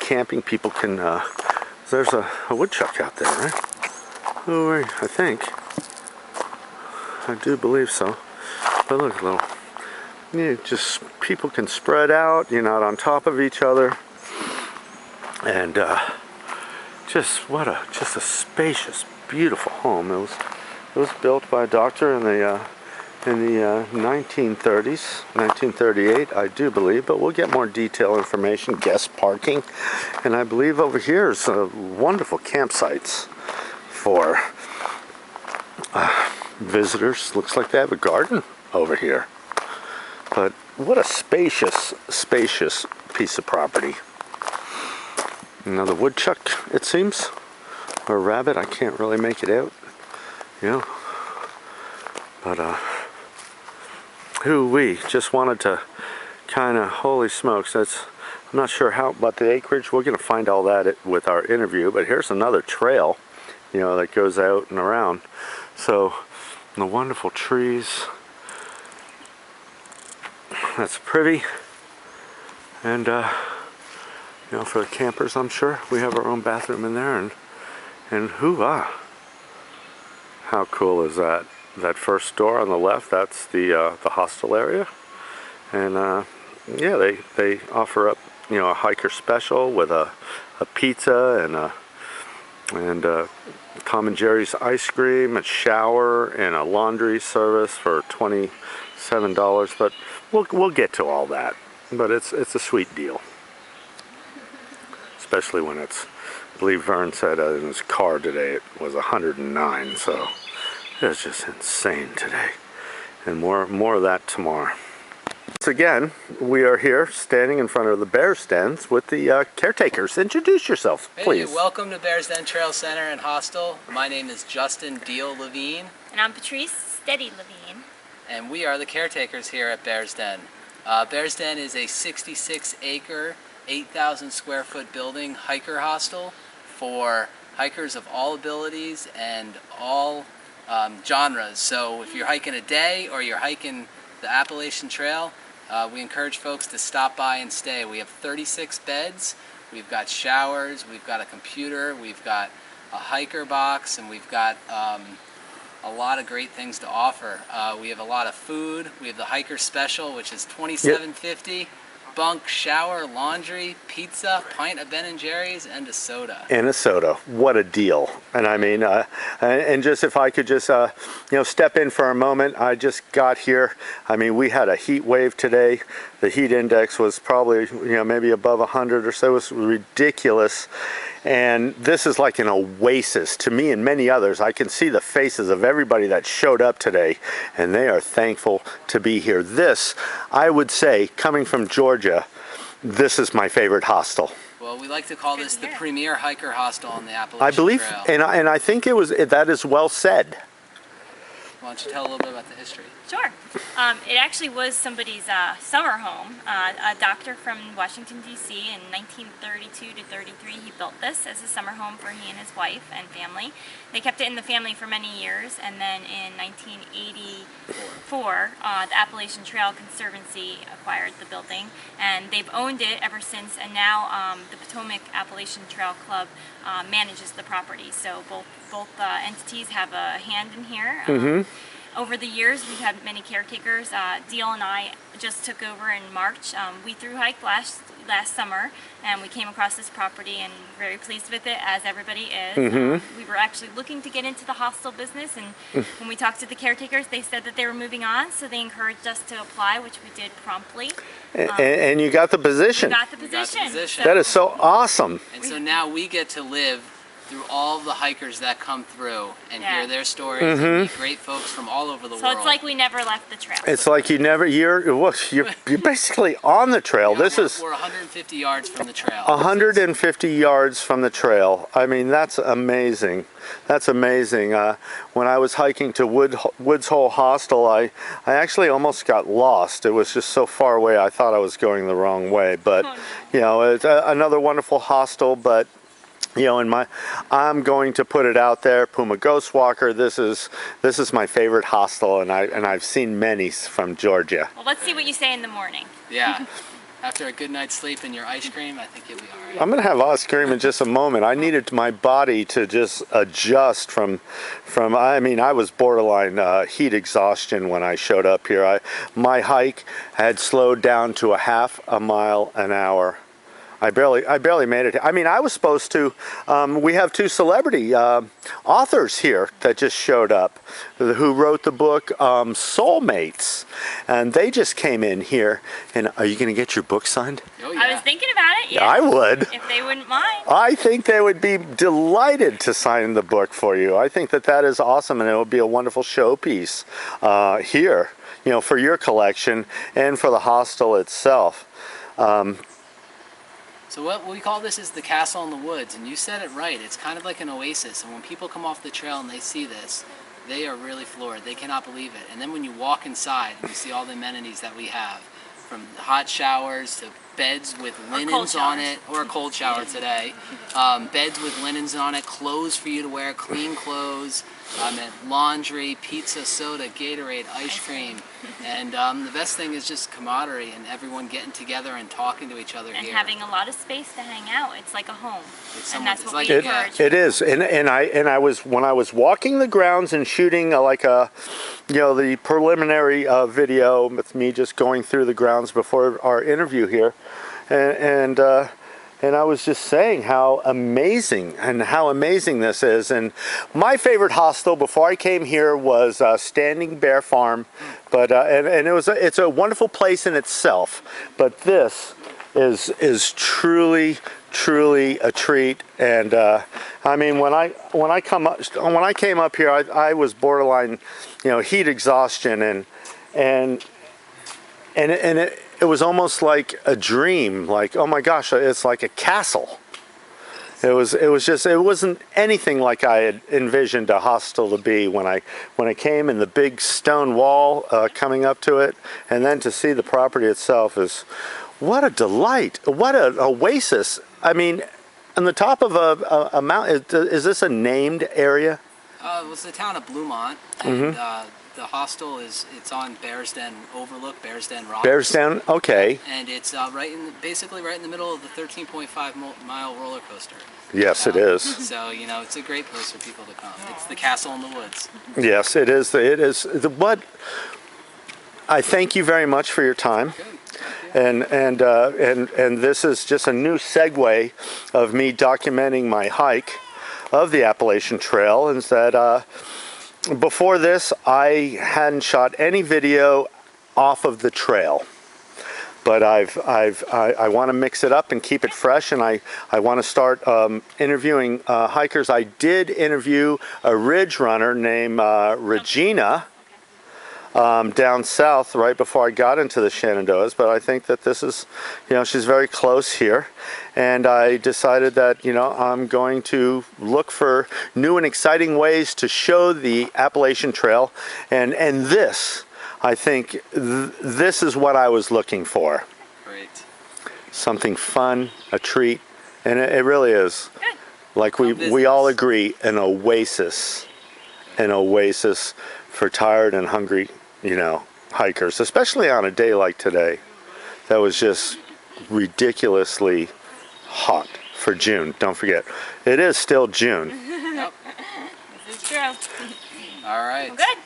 camping. People can. There's a woodchuck out there, right? Oh, I think. I do believe so. But look, little. Yeah, just people can spread out. You're not on top of each other, and just a spacious, beautiful home. It was built by a doctor in the 1930s, 1938, I do believe, but we'll get more detailed information. Guest parking, and I believe over here is wonderful campsites for visitors. Looks like they have a garden over here, but what a spacious piece of property. Another woodchuck, it seems, or a rabbit. I can't really make it out, you know, but we just wanted to kind of, holy smokes, I'm not sure how about the acreage. We're going to find all that with our interview, but here's another trail, you know, that goes out and around. So the wonderful trees. That's pretty. And you know, for the campers, I'm sure we have our own bathroom in there, and hoo-ah! How cool is that? That first door on the left, that's the hostel area, and yeah, they offer up, you know, a hiker special with a pizza and Tom and Jerry's ice cream, a shower, and a laundry service for $27. But we'll get to all that. But it's a sweet deal, especially when it's, I believe Vern said in his car today it was 109. So it's just insane today, and more of that tomorrow. Once again, we are here standing in front of the Bears Dens with the caretakers. Introduce yourself, please. Hey, welcome to Bears Den Trail Center and Hostel. My name is Justin Deal Levine. And I'm Patrice Steady Levine. And we are the caretakers here at Bears Den. Bears Den is a 66-acre, 8,000 square foot building hiker hostel for hikers of all abilities and all genres. So if you're hiking a day or you're hiking the Appalachian Trail, we encourage folks to stop by and stay. We have 36 beds, we've got showers, we've got a computer, we've got a hiker box, and we've got a lot of great things to offer. We have a lot of food. We have the hiker special, which is $27.50. Bunk, shower, laundry, pizza, pint of Ben & Jerry's, and a soda. And a soda. What a deal. And I mean, and just if I could just, you know, step in for a moment. I just got here. I mean, we had a heat wave today. The heat index was probably, you know, maybe above 100 or so. It was ridiculous. And this is like an oasis to me and many others. I can see the faces of everybody that showed up today, and they are thankful to be here. This, I would say, coming from Georgia, this is my favorite hostel. Well, we like to call this the premier hiker hostel on the Appalachian I believe, Trail. and I think that is well said. Why don't you tell a little bit about the history? Sure. It actually was somebody's summer home. A doctor from Washington, D.C. in 1932 to 33, he built this as a summer home for he and his wife and family. They kept it in the family for many years, and then in 1984, the Appalachian Trail Conservancy acquired the building, and they've owned it ever since, and now the Potomac Appalachian Trail Club manages the property. So both entities have a hand in here. Over the years, we've had many caretakers. Deal and I just took over in March. We thru hiked last summer, and we came across this property and very pleased with it, as everybody is. We were actually looking to get into the hostel business, and when we talked to the caretakers, they said that they were moving on, so they encouraged us to apply, which we did promptly. And you got the position. We got the position. So, that is so awesome. And so now we get to live through all the hikers that come through and hear their stories and meet great folks from all over the world. So it's like we never left the trail. It's like you're basically on the trail. You know, This is we're 150 yards from the trail. 150 yards from the trail. I mean, that's amazing. That's amazing. When I was hiking to Woods Hole Hostel, I actually almost got lost. It was just so far away. I thought I was going the wrong way. But you know, it's another wonderful hostel. But you know, I'm going to put it out there, Puma Ghost Walker. This is my favorite hostel, and I've seen many from Georgia. Well, let's see what you say in the morning. Yeah. After a good night's sleep and your ice cream, I think you'll be all right. I'm gonna have ice cream in just a moment. I needed my body to just adjust from. I mean, I was borderline heat exhaustion when I showed up here. My hike had slowed down to a half a mile an hour. I barely made it. I mean, I was supposed to. We have two celebrity authors here that just showed up, who wrote the book Soulmates, and they just came in here. And are you going to get your book signed? Oh, yeah. I was thinking about it. Yeah, I would. If they wouldn't mind. I think they would be delighted to sign the book for you. I think that is awesome, and it would be a wonderful showpiece here, you know, for your collection and for the hostel itself. So what we call this is the castle in the woods, and you said it right. It's kind of like an oasis, and when people come off the trail and they see this, they are really floored. They cannot believe it. And then when you walk inside and you see all the amenities that we have, from hot showers to beds with Or cold linens on showers. it, or a cold shower today. Beds with linens on it, clothes for you to wear, clean clothes, and laundry, pizza, soda, Gatorade, ice cream. And the best thing is just camaraderie and everyone getting together and talking to each other And here. having a lot of space to hang out. It's like a home. It's And someone- that's it's what like- we It- encourage. It is, and I was, when I was walking the grounds and shooting the preliminary video with me just going through the grounds before our interview here, and I was just saying how amazing this is. And my favorite hostel before I came here was Standing Bear Farm, but it's a wonderful place in itself. But this is truly a treat. And I mean, when I came up here, I was borderline, heat exhaustion, and it was almost like a dream. Like, oh my gosh, it's like a castle. It wasn't anything like I had envisioned a hostel to be when I came, and the big stone wall coming up to it, and then to see the property itself is, what a delight, what an oasis. I mean, on the top of a mountain, is this a named area? It was the town of Bluemont, and the hostel it's on Bears Den Overlook, Bears Den Rock. Bears Den, okay. And it's basically right in the middle of the 13.5-mile roller coaster. Yes, it is. So it's a great place for people to come. It's the castle in the woods. Yes, it is. It is. What? I thank you very much for your time. And this is just a new segue of me documenting my hike of the Appalachian Trail. Is that before this, I hadn't shot any video off of the trail, but I want to mix it up and keep it fresh, and I want to start interviewing hikers. I did interview a ridge runner named Regina. Down south right before I got into the Shenandoahs, but I think that this is, she's very close here, and I decided that, I'm going to look for new and exciting ways to show the Appalachian Trail, and this, I think, this is what I was looking for. Great. Something fun, a treat, and it really is. Good. Like we all agree, an oasis for tired and hungry, hikers, especially on a day like today that was just ridiculously hot for June. Don't forget, it is still June. Yep. This is true. All right. Well, good.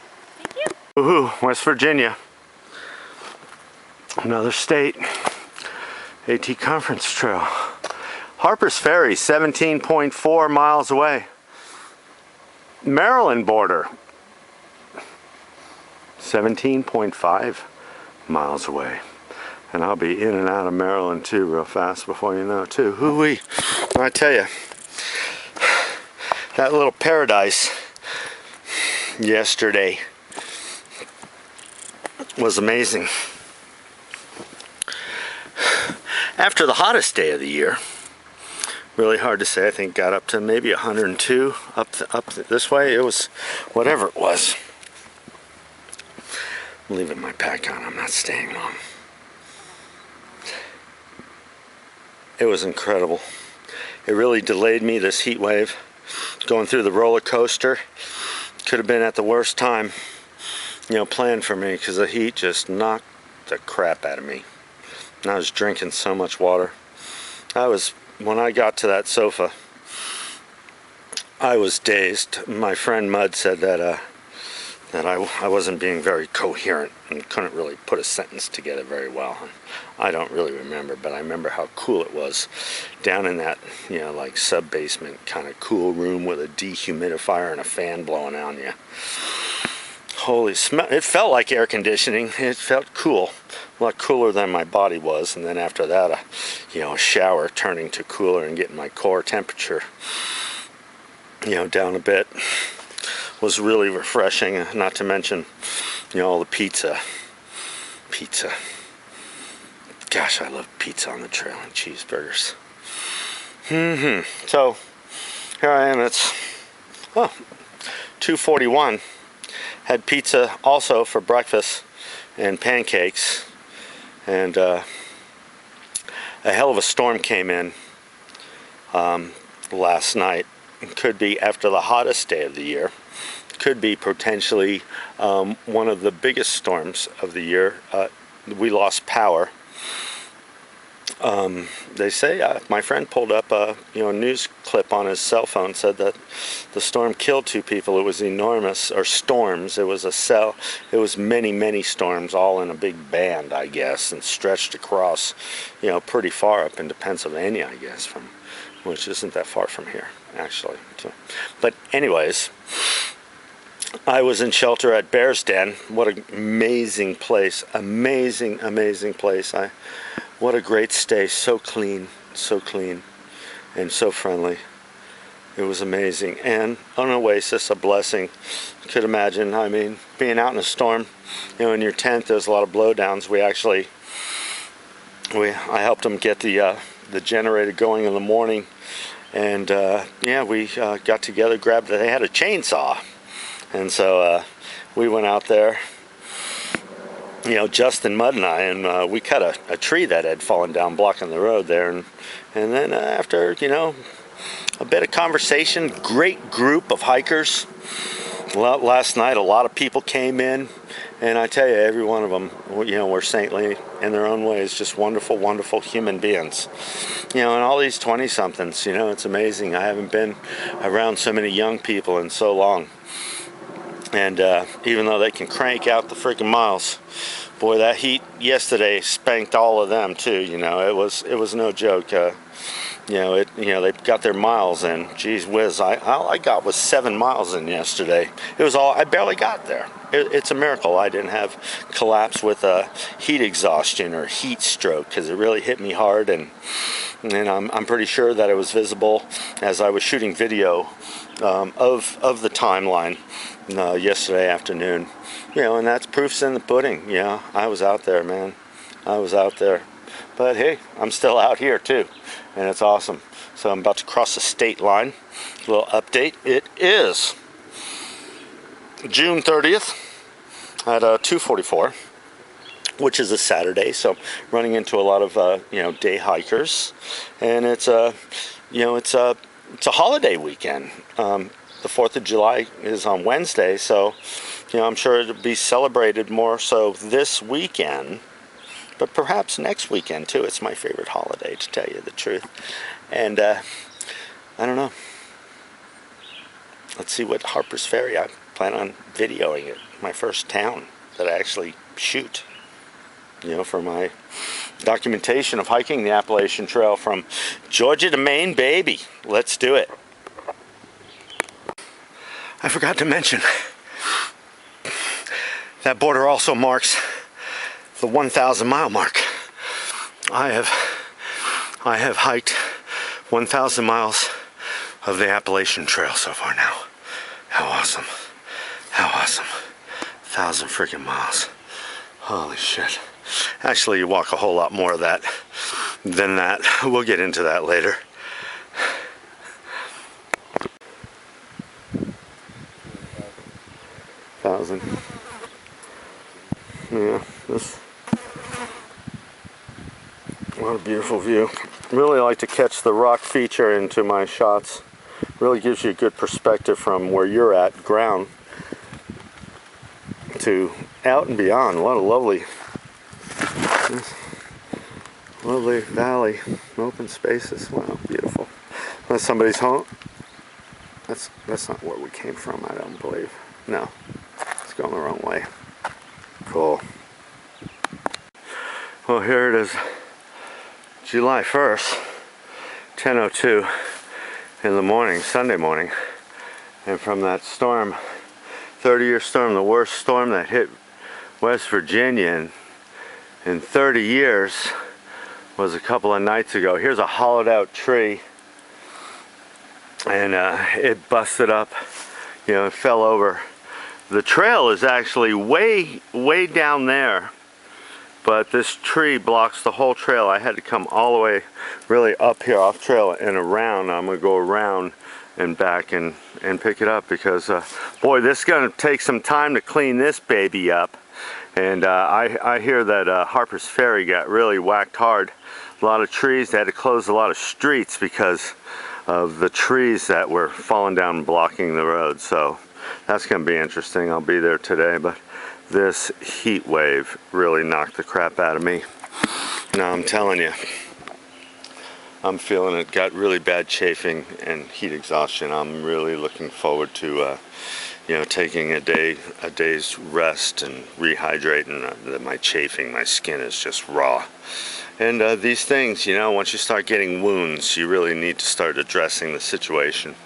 Thank you. Woohoo, West Virginia. Another state. AT Conference Trail. Harpers Ferry, 17.4 miles away. Maryland border. 17.5 miles away, and I'll be in and out of Maryland too real fast before you know it too. Hoo-wee. I tell you, that little paradise yesterday was amazing. After the hottest day of the year, really hard to say, I think got up to maybe 102 up this way. It was whatever it was. I'm leaving my pack on. I'm not staying long. It was incredible. It really delayed me, this heat wave. Going through the roller coaster. Could have been at the worst time, planned for me, because the heat just knocked the crap out of me. And I was drinking so much water. When I got to that sofa, I was dazed. My friend Mud said that I wasn't being very coherent and couldn't really put a sentence together very well. I don't really remember, but I remember how cool it was down in that, like sub-basement kind of cool room with a dehumidifier and a fan blowing on you. Holy smell, it felt like air conditioning. It felt cool, a lot cooler than my body was. And then after that, a shower turning to cooler and getting my core temperature, down a bit. Was really refreshing, not to mention, all the pizza. Gosh, I love pizza on the trail and cheeseburgers. So, here I am, it's 2:41. Had pizza also for breakfast and pancakes. And a hell of a storm came in last night. It could be after the hottest day of the year. Could be potentially one of the biggest storms of the year. We lost power. They say, my friend pulled up a news clip on his cell phone, said that the storm killed 2 people. It was enormous, or storms. It was it was many storms, all in a big band, I guess, and stretched across, pretty far up into Pennsylvania, I guess, which isn't that far from here, actually. But anyways, I was in shelter at Bear's Den. What an amazing place. Amazing place. What a great stay. So clean, and so friendly. It was amazing. And an oasis, a blessing. You could imagine, I mean, being out in a storm, in your tent, there's a lot of blowdowns. I helped them get the generator going in the morning. And we got together, grabbed it. They had a chainsaw. And so we went out there, Justin, Mud, and I, and we cut a tree that had fallen down, blocking the road there. And then after, a bit of conversation, great group of hikers. Last night, a lot of people came in. And I tell you, every one of them, were saintly in their own ways, just wonderful human beings. And all these 20-somethings, it's amazing. I haven't been around so many young people in so long. And even though they can crank out the freaking miles, boy, that heat yesterday spanked all of them too. It was no joke. They got their miles in. Geez whiz, all I got was 7 miles in yesterday. I barely got there. It's a miracle I didn't have collapse with heat exhaustion or heat stroke, because it really hit me hard, and I'm pretty sure that it was visible as I was shooting video of the timeline yesterday afternoon. And that's proof's in the pudding. I was out there, man. I was out there. But hey, I'm still out here too, and it's awesome. So I'm about to cross the state line. A little update. It is June 30th at 2:44, which is a Saturday. So running into a lot of day hikers, and it's a holiday weekend. The 4th of July is on Wednesday, so I'm sure it'll be celebrated more so this weekend, but perhaps next weekend too. It's my favorite holiday, to tell you the truth. And I don't know. Let's see what Harpers Ferry. I plan on videoing it. My first town that I actually shoot. For my documentation of hiking the Appalachian Trail from Georgia to Maine, baby. Let's do it. I forgot to mention, that border also marks the 1,000 mile mark. I have hiked 1,000 miles of the Appalachian Trail so far now. How awesome. 1,000 freaking miles. Holy shit. Actually, you walk a whole lot more of that than that. We'll get into that later. Yeah, what a beautiful view. Really like to catch the rock feature into my shots. Really gives you a good perspective from where you're at, ground, to out and beyond. What a lovely valley, open spaces. Wow, beautiful. That's somebody's home. That's not where we came from, I don't believe. No, it's going the wrong way. Cool. Well, here it is, July 1st, 10:02 in the morning, Sunday morning. And from that storm, 30-year storm, the worst storm that hit West Virginia in 30 years, was a couple of nights ago. Here's a hollowed out tree, and it busted up, it fell over. The trail is actually way down there, but this tree blocks the whole trail. I had to come all the way really up here off trail and around. I'm gonna go around and back and pick it up, because boy, this is gonna take some time to clean this baby up. And I hear that Harpers Ferry got really whacked hard. A lot of trees, they had to close a lot of streets because of the trees that were falling down and blocking the road. So that's going to be interesting. I'll be there today, but this heat wave really knocked the crap out of me. Now I'm telling you, I'm feeling it. Got really bad chafing and heat exhaustion. I'm really looking forward to you know, taking a day's rest and rehydrating. My chafing, my skin is just raw. And these things, you know, once you start getting wounds, you really need to start addressing the situation,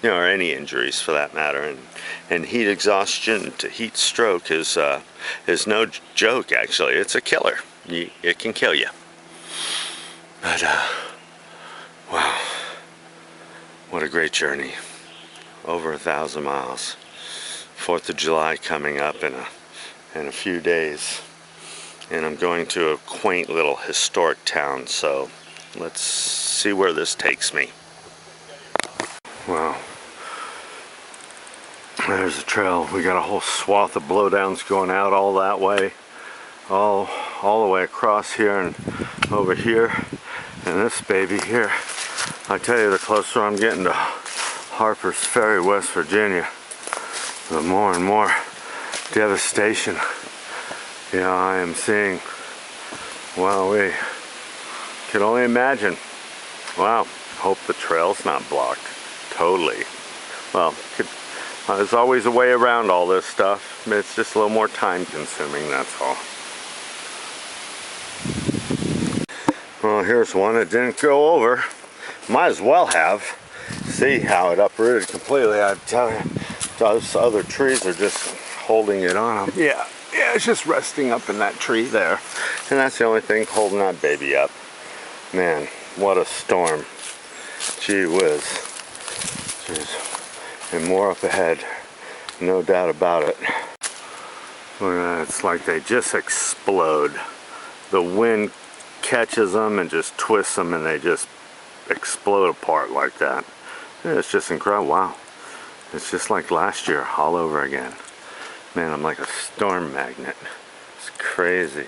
you know, or any injuries for that matter. And heat exhaustion to heat stroke is no joke. Actually, it's a killer. It can kill you. But wow, what a great journey! Over 1,000 miles. 4th of July coming up in a few days. And I'm going to a quaint little historic town, so let's see where this takes me. Wow. There's the trail. We got a whole swath of blowdowns going out all that way. All the way across here and over here. And this baby here. I tell you, the closer I'm getting to Harpers Ferry, West Virginia, the more and more devastation, you know, I am seeing. Wow, we can only imagine. Wow, hope the trail's not blocked totally. Well, there's always a way around all this stuff. It's just a little more time consuming, that's all. Well, here's one that didn't go over. Might as well have. See how it uprooted completely. I tell you, those other trees are just holding it on them. Yeah, it's just resting up in that tree there. And that's the only thing holding that baby up. Man, what a storm. Gee whiz. Jeez. And more up ahead. No doubt about it. Look at that. It's like they just explode. The wind catches them and just twists them and they just explode apart like that. It's just incredible. Wow. It's just like last year all over again. Man, I'm like a storm magnet. It's crazy.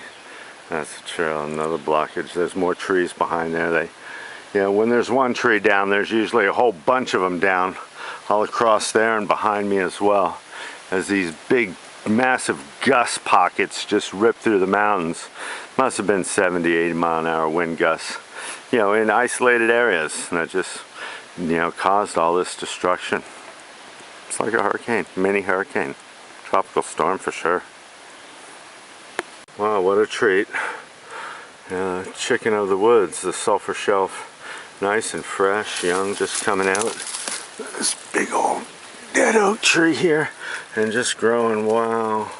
That's the trail. Another blockage. There's more trees behind there. You know, when there's one tree down, there's usually a whole bunch of them down all across there and behind me as well, as these big massive gust pockets just rip through the mountains. Must have been 70, 80 mile an hour wind gusts, you know, in isolated areas, and that just, you know, caused all this destruction. It's like a hurricane, mini hurricane, tropical storm for sure. Wow, what a treat. Chicken of the woods, the sulfur shelf, nice and fresh, young, just coming out. This big old dead oak tree here, and just growing. Wow.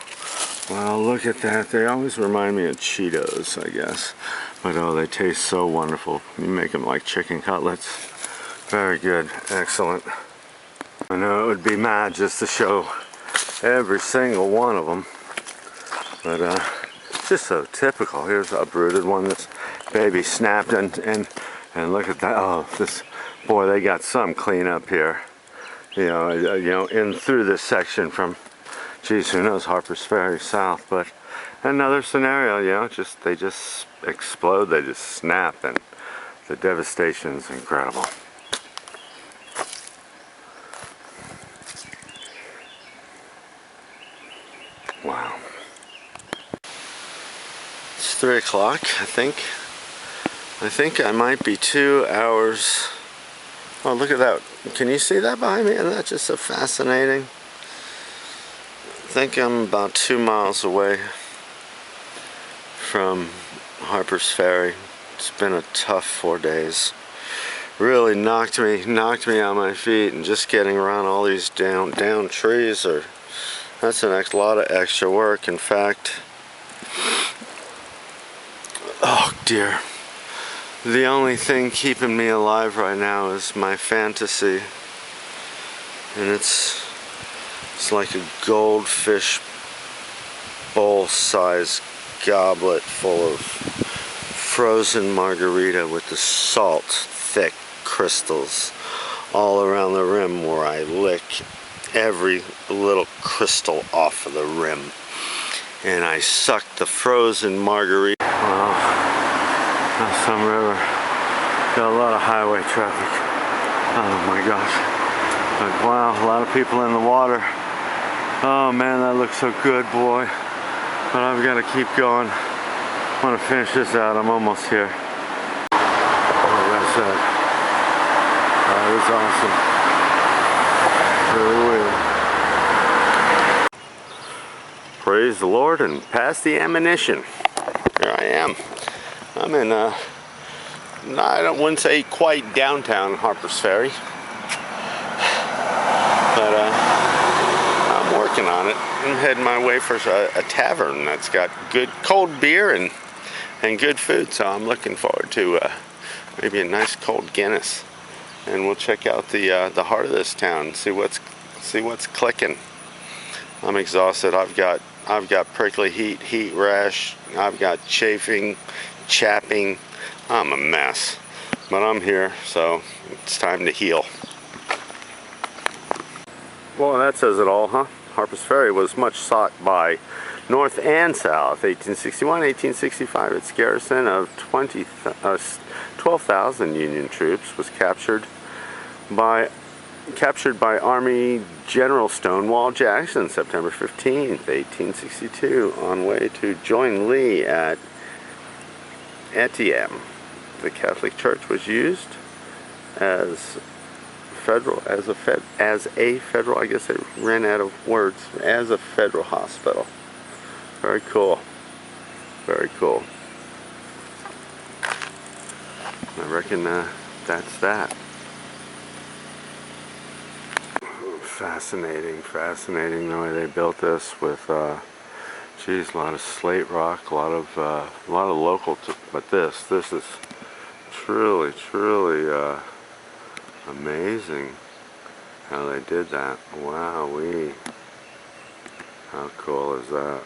Wow, look at that. They always remind me of Cheetos, I guess. But oh, they taste so wonderful. You make them like chicken cutlets. Very good. Excellent. I know it would be mad just to show every single one of them. But it's just so typical. Here's an uprooted one. This baby snapped and look at that. Oh, this boy, they got some clean up here. You know, in through this section from, geez, who knows, Harpers Ferry south. But another scenario, you know, they just explode, they just snap, and the devastation is incredible. Wow. It's 3 o'clock, I think. I think I might be 2 hours. Oh, look at that. Can you see that behind me? Isn't that just so fascinating? I think I'm about 2 miles away from Harpers Ferry. It's been a tough 4 days. Really knocked me on my feet, and just getting around all these down trees that's a lot of extra work. In fact, oh dear. The only thing keeping me alive right now is my fantasy, and it's like a goldfish bowl-sized goblet full of frozen margarita with the salt thick crystals all around the rim, where I lick every little crystal off of the rim. and I sucked the frozen margarita. Well, that's some river. Got a lot of highway traffic. Oh my gosh. But wow, a lot of people in the water. Oh man, that looks so good, boy. But I've got to keep going. I want to finish this out. I'm almost here. Oh, that's it. That was awesome. Really weird. Praise the Lord and pass the ammunition. Here I am. I'm in, I wouldn't say quite downtown Harpers Ferry, but I'm working on it. I'm heading my way for a tavern that's got good cold beer and good food, so I'm looking forward to maybe a nice cold Guinness, and we'll check out the heart of this town and see what's clicking. I'm exhausted. I've got prickly heat rash. I've got chafing, chapping. I'm a mess, but I'm here, so it's time to heal. Well, that says it all, huh? Harpers Ferry was much sought by North and South. 1861, 1865, its garrison of 12,000 Union troops was captured by Army General Stonewall Jackson September 15th, 1862, on way to join Lee at Etienne. The Catholic Church was used as a federal, I guess I ran out of words, as a federal hospital. Very cool. Very cool. I reckon that's that. Fascinating the way they built this with, geez, a lot of slate rock, a lot of local, but this is truly amazing how they did that. Wowee. How cool is that?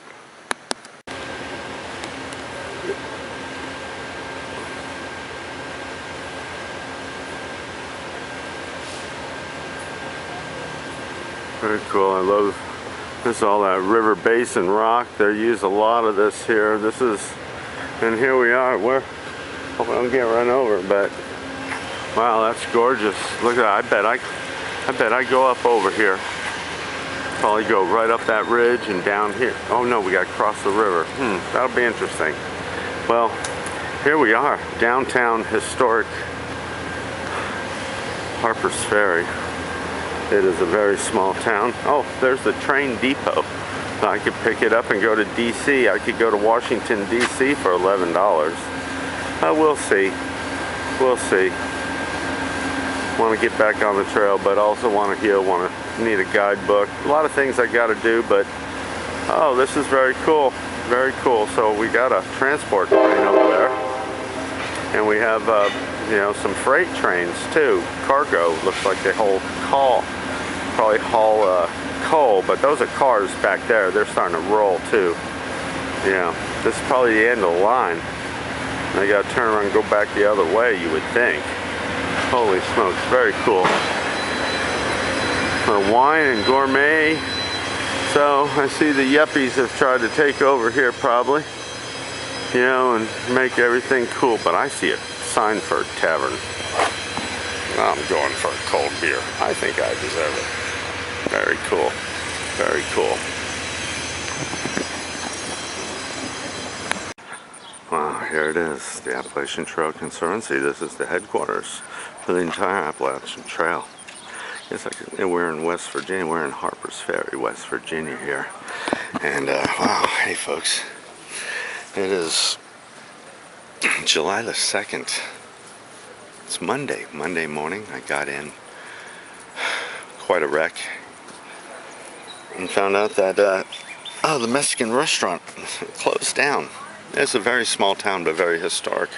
Very cool. I love this, all that river basin rock. They use a lot of this here. And here we are. Hope I don't get run over, but wow, that's gorgeous. Look at that. I bet I go up over here. Probably go right up that ridge and down here. Oh no, we got to cross the river. That'll be interesting. Well, here we are, downtown historic Harpers Ferry. It is a very small town. Oh, there's the train depot. So I could pick it up and go to DC. I could go to Washington, DC for $11. We'll see. We'll see. Want to get back on the trail, but also want to heal. Need a guidebook. A lot of things I got to do, but oh, this is very cool. Very cool. So we got a transport train over there, and we have some freight trains too. Cargo. Looks like they probably haul coal, but those are cars back there. They're starting to roll too. Yeah, this is probably the end of the line. They got to turn around and go back the other way, you would think. Holy smokes, very cool. For wine and gourmet. So I see the yuppies have tried to take over here probably, and make everything cool, but I see a sign for a tavern. I'm going for a cold beer. I think I deserve it. Very cool. Very cool. Wow, here it is, the Appalachian Trail Conservancy. This is the headquarters for the entire Appalachian Trail. We're in West Virginia. We're in Harpers Ferry, West Virginia here. And wow, hey folks, it is July the 2nd. It's Monday morning. I got in quite a wreck and found out that the Mexican restaurant closed down. It's a very small town, but very historic.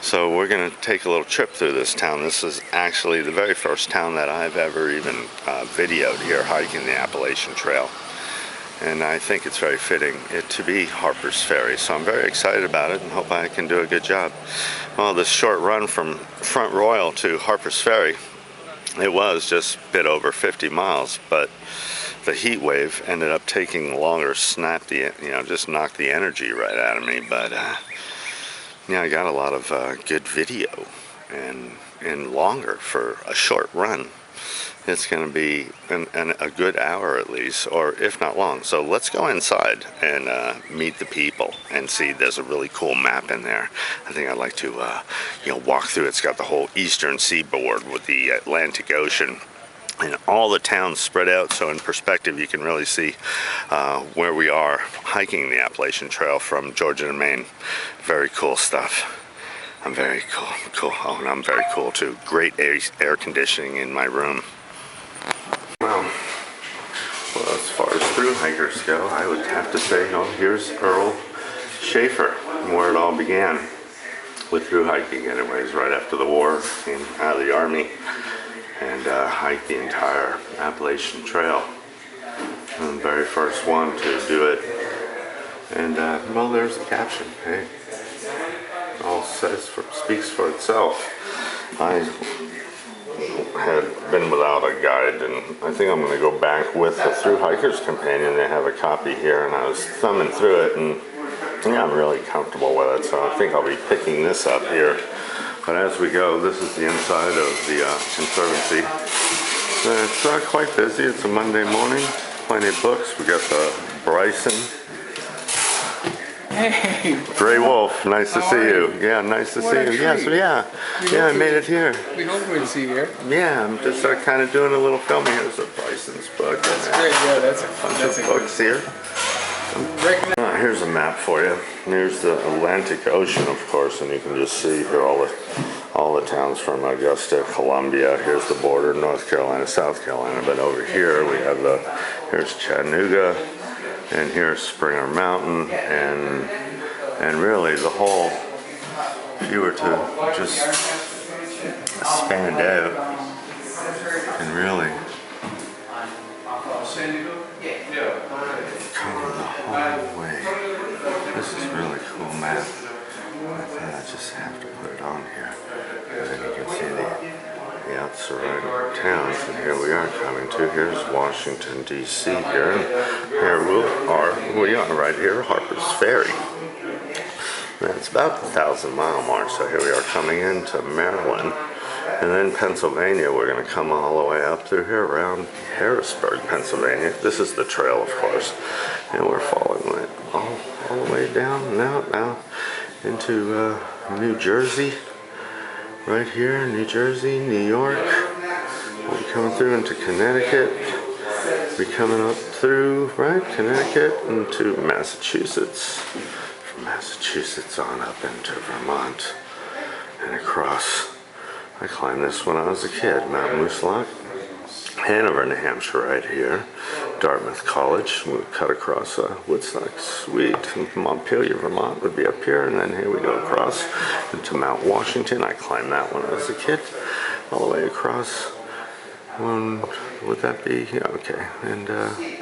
So we're going to take a little trip through this town. This is actually the very first town that I've ever even videoed here hiking the Appalachian Trail. And I think it's very fitting to be Harpers Ferry. So I'm very excited about it and hope I can do a good job. Well, this short run from Front Royal to Harpers Ferry, it was just a bit over 50 miles, but the heat wave ended up taking longer, snapped the, just knocked the energy right out of me. But yeah, I got a lot of good video and longer for a short run. It's going to be a good hour at least, or if not long. So let's go inside and meet the people and see. There's a really cool map in there. I think I'd like to walk through. It's got the whole eastern seaboard with the Atlantic Ocean and all the towns spread out, so in perspective you can really see where we are hiking the Appalachian Trail from Georgia to Maine. Very cool stuff. I'm very cool. Oh, and I'm very cool too. Great air conditioning in my room. Well, as far as through hikers go, I would have to say, here's Earl Schaefer, where it all began with through hiking. Anyways, right after the war, came out of the army and hiked the entire Appalachian Trail. I'm the very first one to do it. And well, there's the caption. Hey, it all speaks for itself. I had been without a guide, and I think I'm going to go back with the Through Hiker's Companion. They have a copy here, and I was thumbing through it, and yeah, I'm really comfortable with it, so I think I'll be picking this up here. But as we go, this is the inside of the Conservancy. It's quite busy. It's a Monday morning. Plenty of books. We got the Bryson. Hey! Gray Wolf, nice to see you. Yeah, nice to see you. Yes, yeah, I made it here. We hope we see you here. Yeah, I'm just kind of doing a little filming. Here's a Bryson's book. That's great. Yeah, that's a books here. Here's a map for you. Here's the Atlantic Ocean, of course, and you can just see here all the towns from Augusta, Columbia. Here's the border, North Carolina, South Carolina. But over here we have here's Chattanooga, and here's Springer Mountain, and really the whole. If you were to just span it out, and really cover the whole way. This is a really cool map. I thought I just have to put it on here. And then you can see the surrounding towns. And here we are coming to. Here's Washington, D.C. here. And here we are right here, Harpers Ferry. And it's about the 1,000-mile mark. So here we are coming into Maryland. And then Pennsylvania, we're going to come all the way up through here around Harrisburg, Pennsylvania. This is the trail, of course. And we're following it all the way down now into New Jersey. Right here, New Jersey, New York. We're coming through into Connecticut. We're coming up through, Connecticut into Massachusetts. From Massachusetts on up into Vermont and across. I climbed this when I was a kid. Mount Moose Lock, Hanover, New Hampshire, right here. Dartmouth College. We cut across Woodstock, sweet. Montpelier, Vermont would be up here, and then here we go across into Mount Washington. I climbed that when I was a kid, all the way across. One would that be? Yeah, okay. And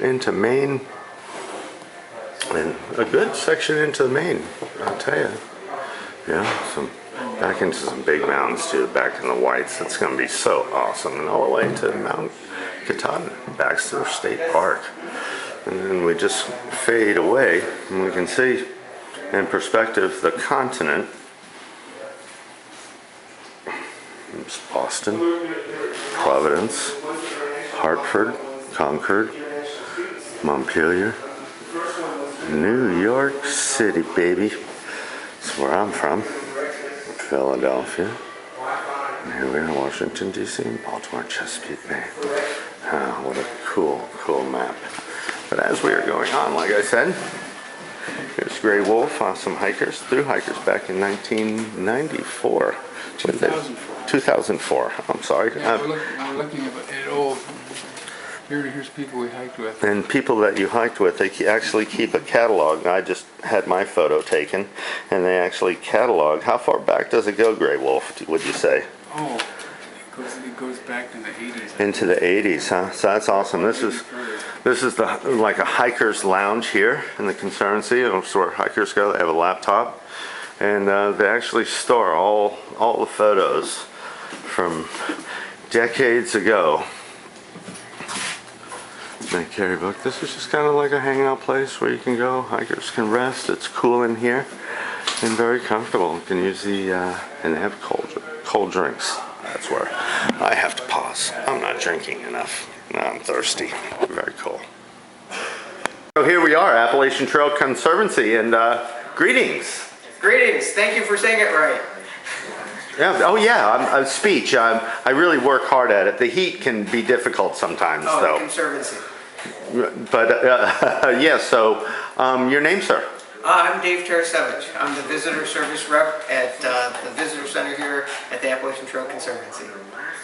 into Maine, and a good section into Maine. I'll tell you. Yeah, back into some big mountains too, back in the Whites. It's going to be so awesome. And all the way to Mount Katahdin, Baxter State Park. And then we just fade away, and we can see in perspective the continent. It's Boston, Providence, Hartford, Concord, Montpelier, New York City, baby. That's where I'm from. Philadelphia. And here we are, Washington, D.C., and Baltimore, Chesapeake Bay. What a cool map. But as we are going on, like I said, here's Gray Wolf, some hikers, through hikers back in 1994. 2004. I'm sorry. Yeah, we're looking at old. Here's people we hiked with. And people that you hiked with, they actually keep a catalog. I just had my photo taken, and they actually catalog. How far back does it go, Gray Wolf, would you say? Oh, it goes back to the 80s. Into the 80s, huh? So that's awesome. This is like a hiker's lounge here in the Conservancy. It's where hikers go. They have a laptop, and they actually store all the photos from decades ago. my carry book. This is just kind of like a hangout place where you can go. Hikers can rest. It's cool in here and very comfortable. You can use the and they have cold drinks. That's where I have to pause. I'm not drinking enough. I'm thirsty. Very cool. So here we are, Appalachian Trail Conservancy, and greetings. Greetings. Thank you for saying it right. Yeah. Oh yeah. Speech. I really work hard at it. The heat can be difficult sometimes, Oh, though. Conservancy. But yeah. So your name, sir? I'm Dave Tarasevich. I'm the visitor service rep at the visitor center here at the Appalachian Trail Conservancy.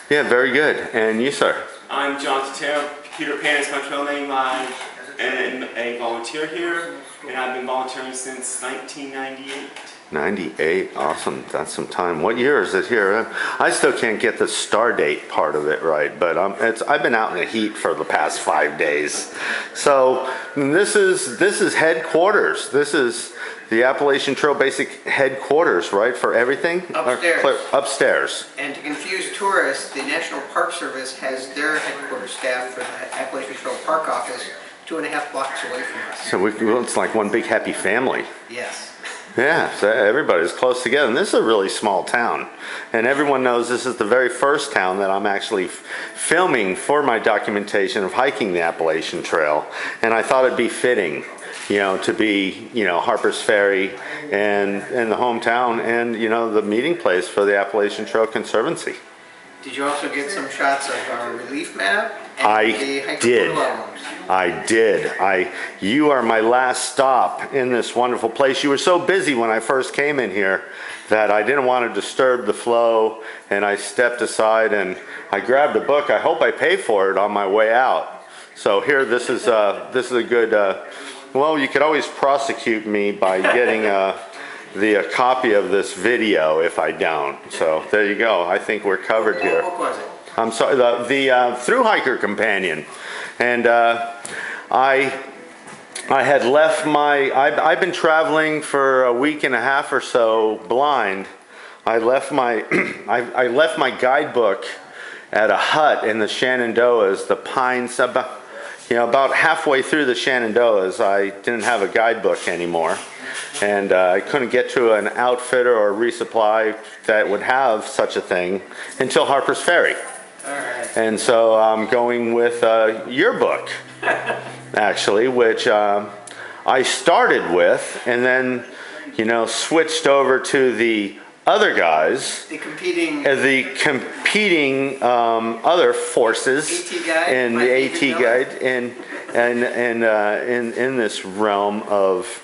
Yeah. Very good. And you, sir? I'm John Tatero. Peter Pan is my trail name. I am a volunteer here, and I've been volunteering since 1998. 98. Awesome. That's some time. What year is it here? I still can't get the star date part of it right, but I've been out in the heat for the past 5 days. So this is headquarters. This is the Appalachian Trail basic headquarters, right, for everything? Upstairs. Upstairs. And to confuse tourists, the National Park Service has their headquarters staff for the Appalachian Trail Park Office 2.5 blocks away from us. So it's like one big happy family. Yes. Yeah, so everybody's close together. And this is a really small town. And everyone knows this is the very first town that I'm actually filming for my documentation of hiking the Appalachian Trail. And I thought it'd be fitting, to be, Harpers Ferry and the hometown and, the meeting place for the Appalachian Trail Conservancy. Did you also get some shots of our relief map? And I the hiker did. photo albums? I did. You are my last stop in this wonderful place. You were so busy when I first came in here that I didn't want to disturb the flow, and I stepped aside and I grabbed a book. I hope I paid for it on my way out. So here, this is a good. Well, you could always prosecute me by getting a copy of this video if I don't. So there you go. I think we're covered here. What was it? I'm sorry, the through hiker companion, and I had left I've been traveling for a week and a half or so blind. I left my I left my guidebook at a hut in the Shenandoahs, the Pines. About halfway through the Shenandoahs, I didn't have a guidebook anymore, and I couldn't get to an outfitter or resupply that would have such a thing until Harpers Ferry. And so I'm going with your book, actually, which I started with and then, switched over to the other guys. The competing other forces AT guide, in the AT guide and in this realm of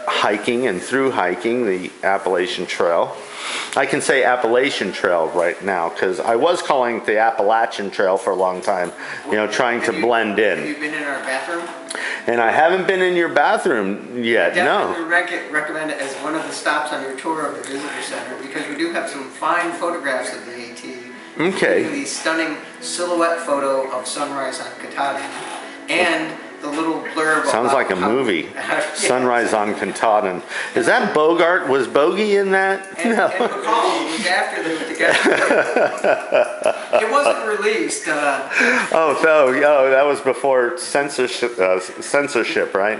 hiking and through hiking the Appalachian Trail. I can say Appalachian Trail right now because I was calling it the Appalachian Trail for a long time, trying to blend in. Have you been in our bathroom? And I haven't been in your bathroom yet, no. Definitely recommend it as one of the stops on your tour of the visitor center because we do have some fine photographs of the AT. Okay. Including the stunning silhouette photo of sunrise on Katahdin and the little blurb. Sounds like a movie. Sunrise on Katahdin. Is that Bogart? Was Bogey in that? And McCall was after them together. It wasn't released. That was before censorship, right?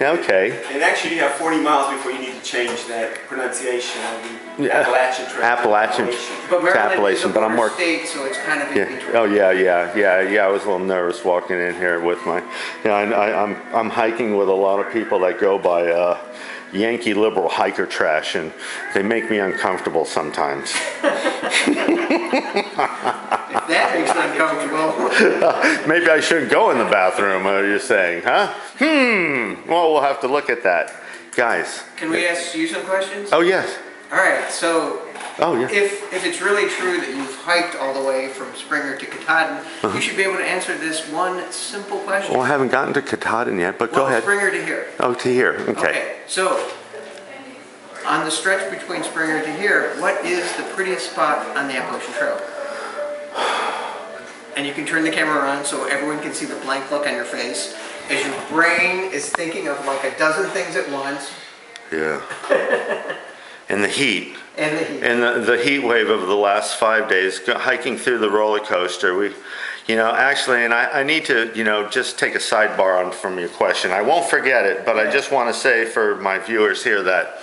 Okay. And actually, you have 40 miles before you need to change that pronunciation of the Appalachian Trail. Appalachian. But Maryland Appalachian, is a but I'm border more. state, so it's kind of in between. Oh yeah. I was a little nervous walking in here with my. I'm hiking with a lot of people that go by Yankee liberal hiker trash, and they make me uncomfortable sometimes. If that makes you uncomfortable. Maybe I shouldn't go in the bathroom. Are you saying, huh? Well, we'll have to look at that, guys. Can we ask you some questions? Oh yes. All right. So. Oh yeah. If it's really true that you've hiked all the way from Springer to Katahdin, you should be able to answer this one simple question. Well, I haven't gotten to Katahdin yet, but go ahead. Springer to here. Oh, to here. Okay. So, on the stretch between Springer to here, what is the prettiest spot on the Appalachian Trail? And you can turn the camera around so everyone can see the blank look on your face as your brain is thinking of like a dozen things at once. Yeah. And the heat. And the heat. And the heat wave of the last 5 days, hiking through the roller coaster. You know, actually, and I need to, you know, just take a sidebar on from your question. I won't forget it, but I just want to say for my viewers here that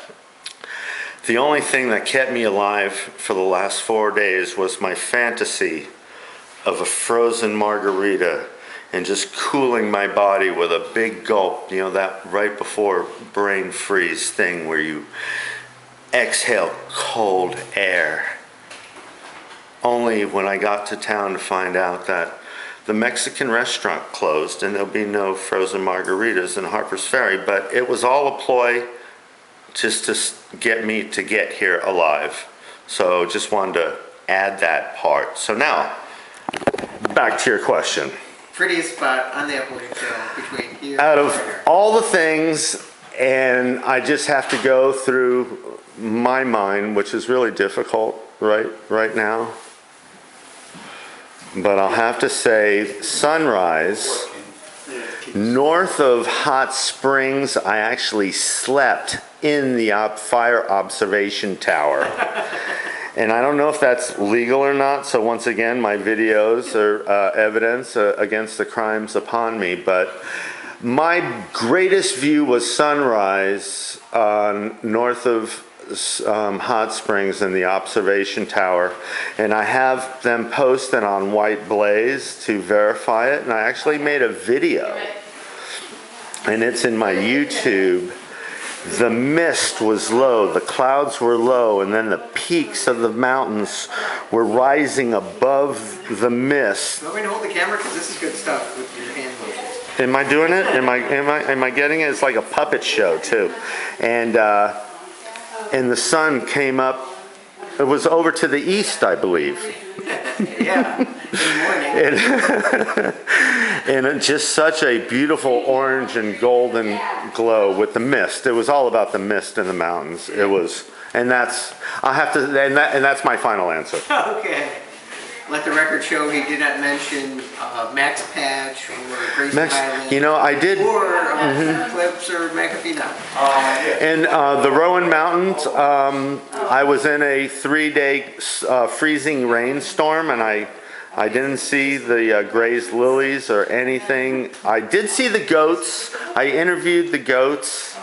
the only thing that kept me alive for the last 4 days was my fantasy of a frozen margarita and just cooling my body with a big gulp, you know, that right before brain freeze thing where you exhale cold air. Only when I got to town to find out that the Mexican restaurant closed and there'll be no frozen margaritas in Harpers Ferry, but it was all a ploy just to get me to get here alive. So just wanted to add that part. So now, back to your question. Prettiest spot on the Appalachian Trail between here Out and of there. all the things, and I just have to go through my mind, which is really difficult right now. But I'll have to say Sunrise. North of Hot Springs, I actually slept in the fire observation tower. And I don't know if that's legal or not, so once again, my videos are evidence against the crimes upon me. But my greatest view was Sunrise north of Hot Springs in the observation tower, and I have them posted on White Blaze to verify it, and I actually made a video, and it's in my YouTube. The mist was low, the clouds were low, and then the peaks of the mountains were rising above the mist. You want me to hold the camera? Because this is good stuff with your hand motions. Am I doing it? Am I getting it? It's like a puppet show too, and the sun came up. It was over to the east, I believe. Yeah, in the morning. And just such a beautiful orange and golden glow with the mist. It was all about the mist in the mountains. It was, and that's that's my final answer. Okay. Let the record show he did not mention Max Patch or Grace Island. You know, I did. Or Clips or McAfee now. In the Rowan Mountains, I was in a 3-day freezing rainstorm, and I didn't see the grazed lilies or anything. I did see the goats. I interviewed the goats.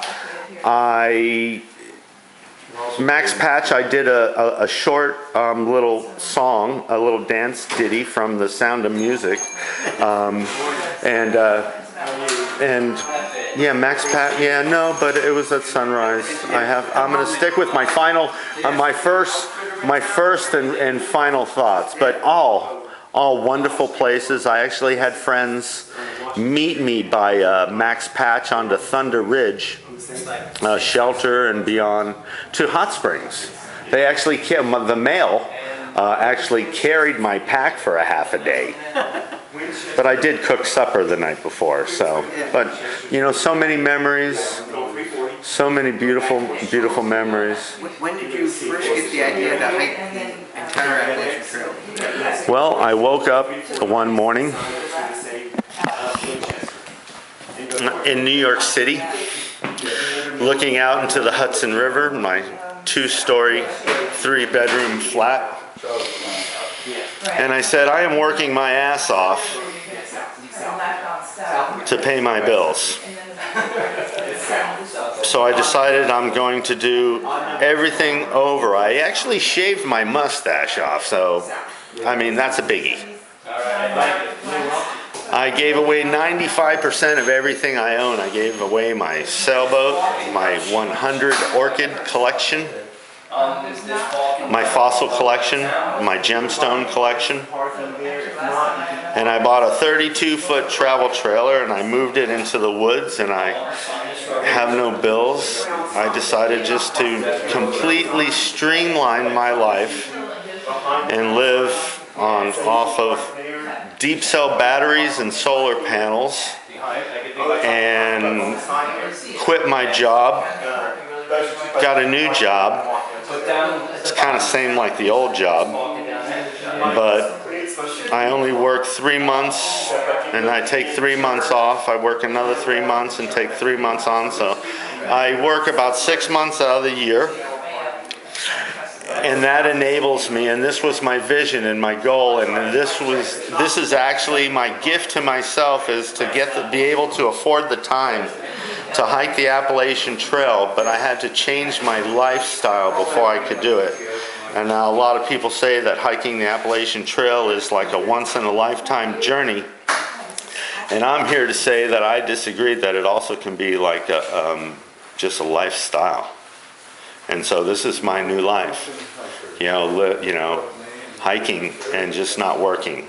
Max Patch, I did a short little song, a little dance ditty from The Sound of Music, and yeah, Max Patch, yeah, no, but it was at Sunrise. I'm going to stick with my final, my first and final thoughts, but all wonderful places. I actually had friends meet me by Max Patch onto Thunder Ridge. Shelter and beyond to Hot Springs. They actually the mail actually carried my pack for a half a day. But I did cook supper the night before, so. But you know, so many memories, so many beautiful memories. When did you first get the idea to hike the entire Appalachian Trail? Well, I woke up one morning in New York City, looking out into the Hudson River, my 2-story, 3-bedroom flat. And I said, I am working my ass off to pay my bills. So I decided I'm going to do everything over. I actually shaved my mustache off, so, I mean, that's a biggie. I gave away 95% of everything I own. I gave away my sailboat, my 100 orchid collection, my fossil collection, my gemstone collection, and I bought a 32-foot travel trailer and I moved it into the woods, and I have no bills. I decided just to completely streamline my life and live off of deep cell batteries and solar panels, and quit my job, got a new job. It's kind of same like the old job, but I only work 3 months and I take 3 months off. I work another 3 months and take 3 months on, so I work about 6 months out of the year. and that enables me, and this was my vision and my goal, and this is actually my gift to myself, is to be able to afford the time to hike the Appalachian Trail, but I had to change my lifestyle before I could do it. And now a lot of people say that hiking the Appalachian Trail is like a once-in-a-lifetime journey. And I'm here to say that I disagree, that it also can be like just a lifestyle. And so this is my new life, hiking and just not working.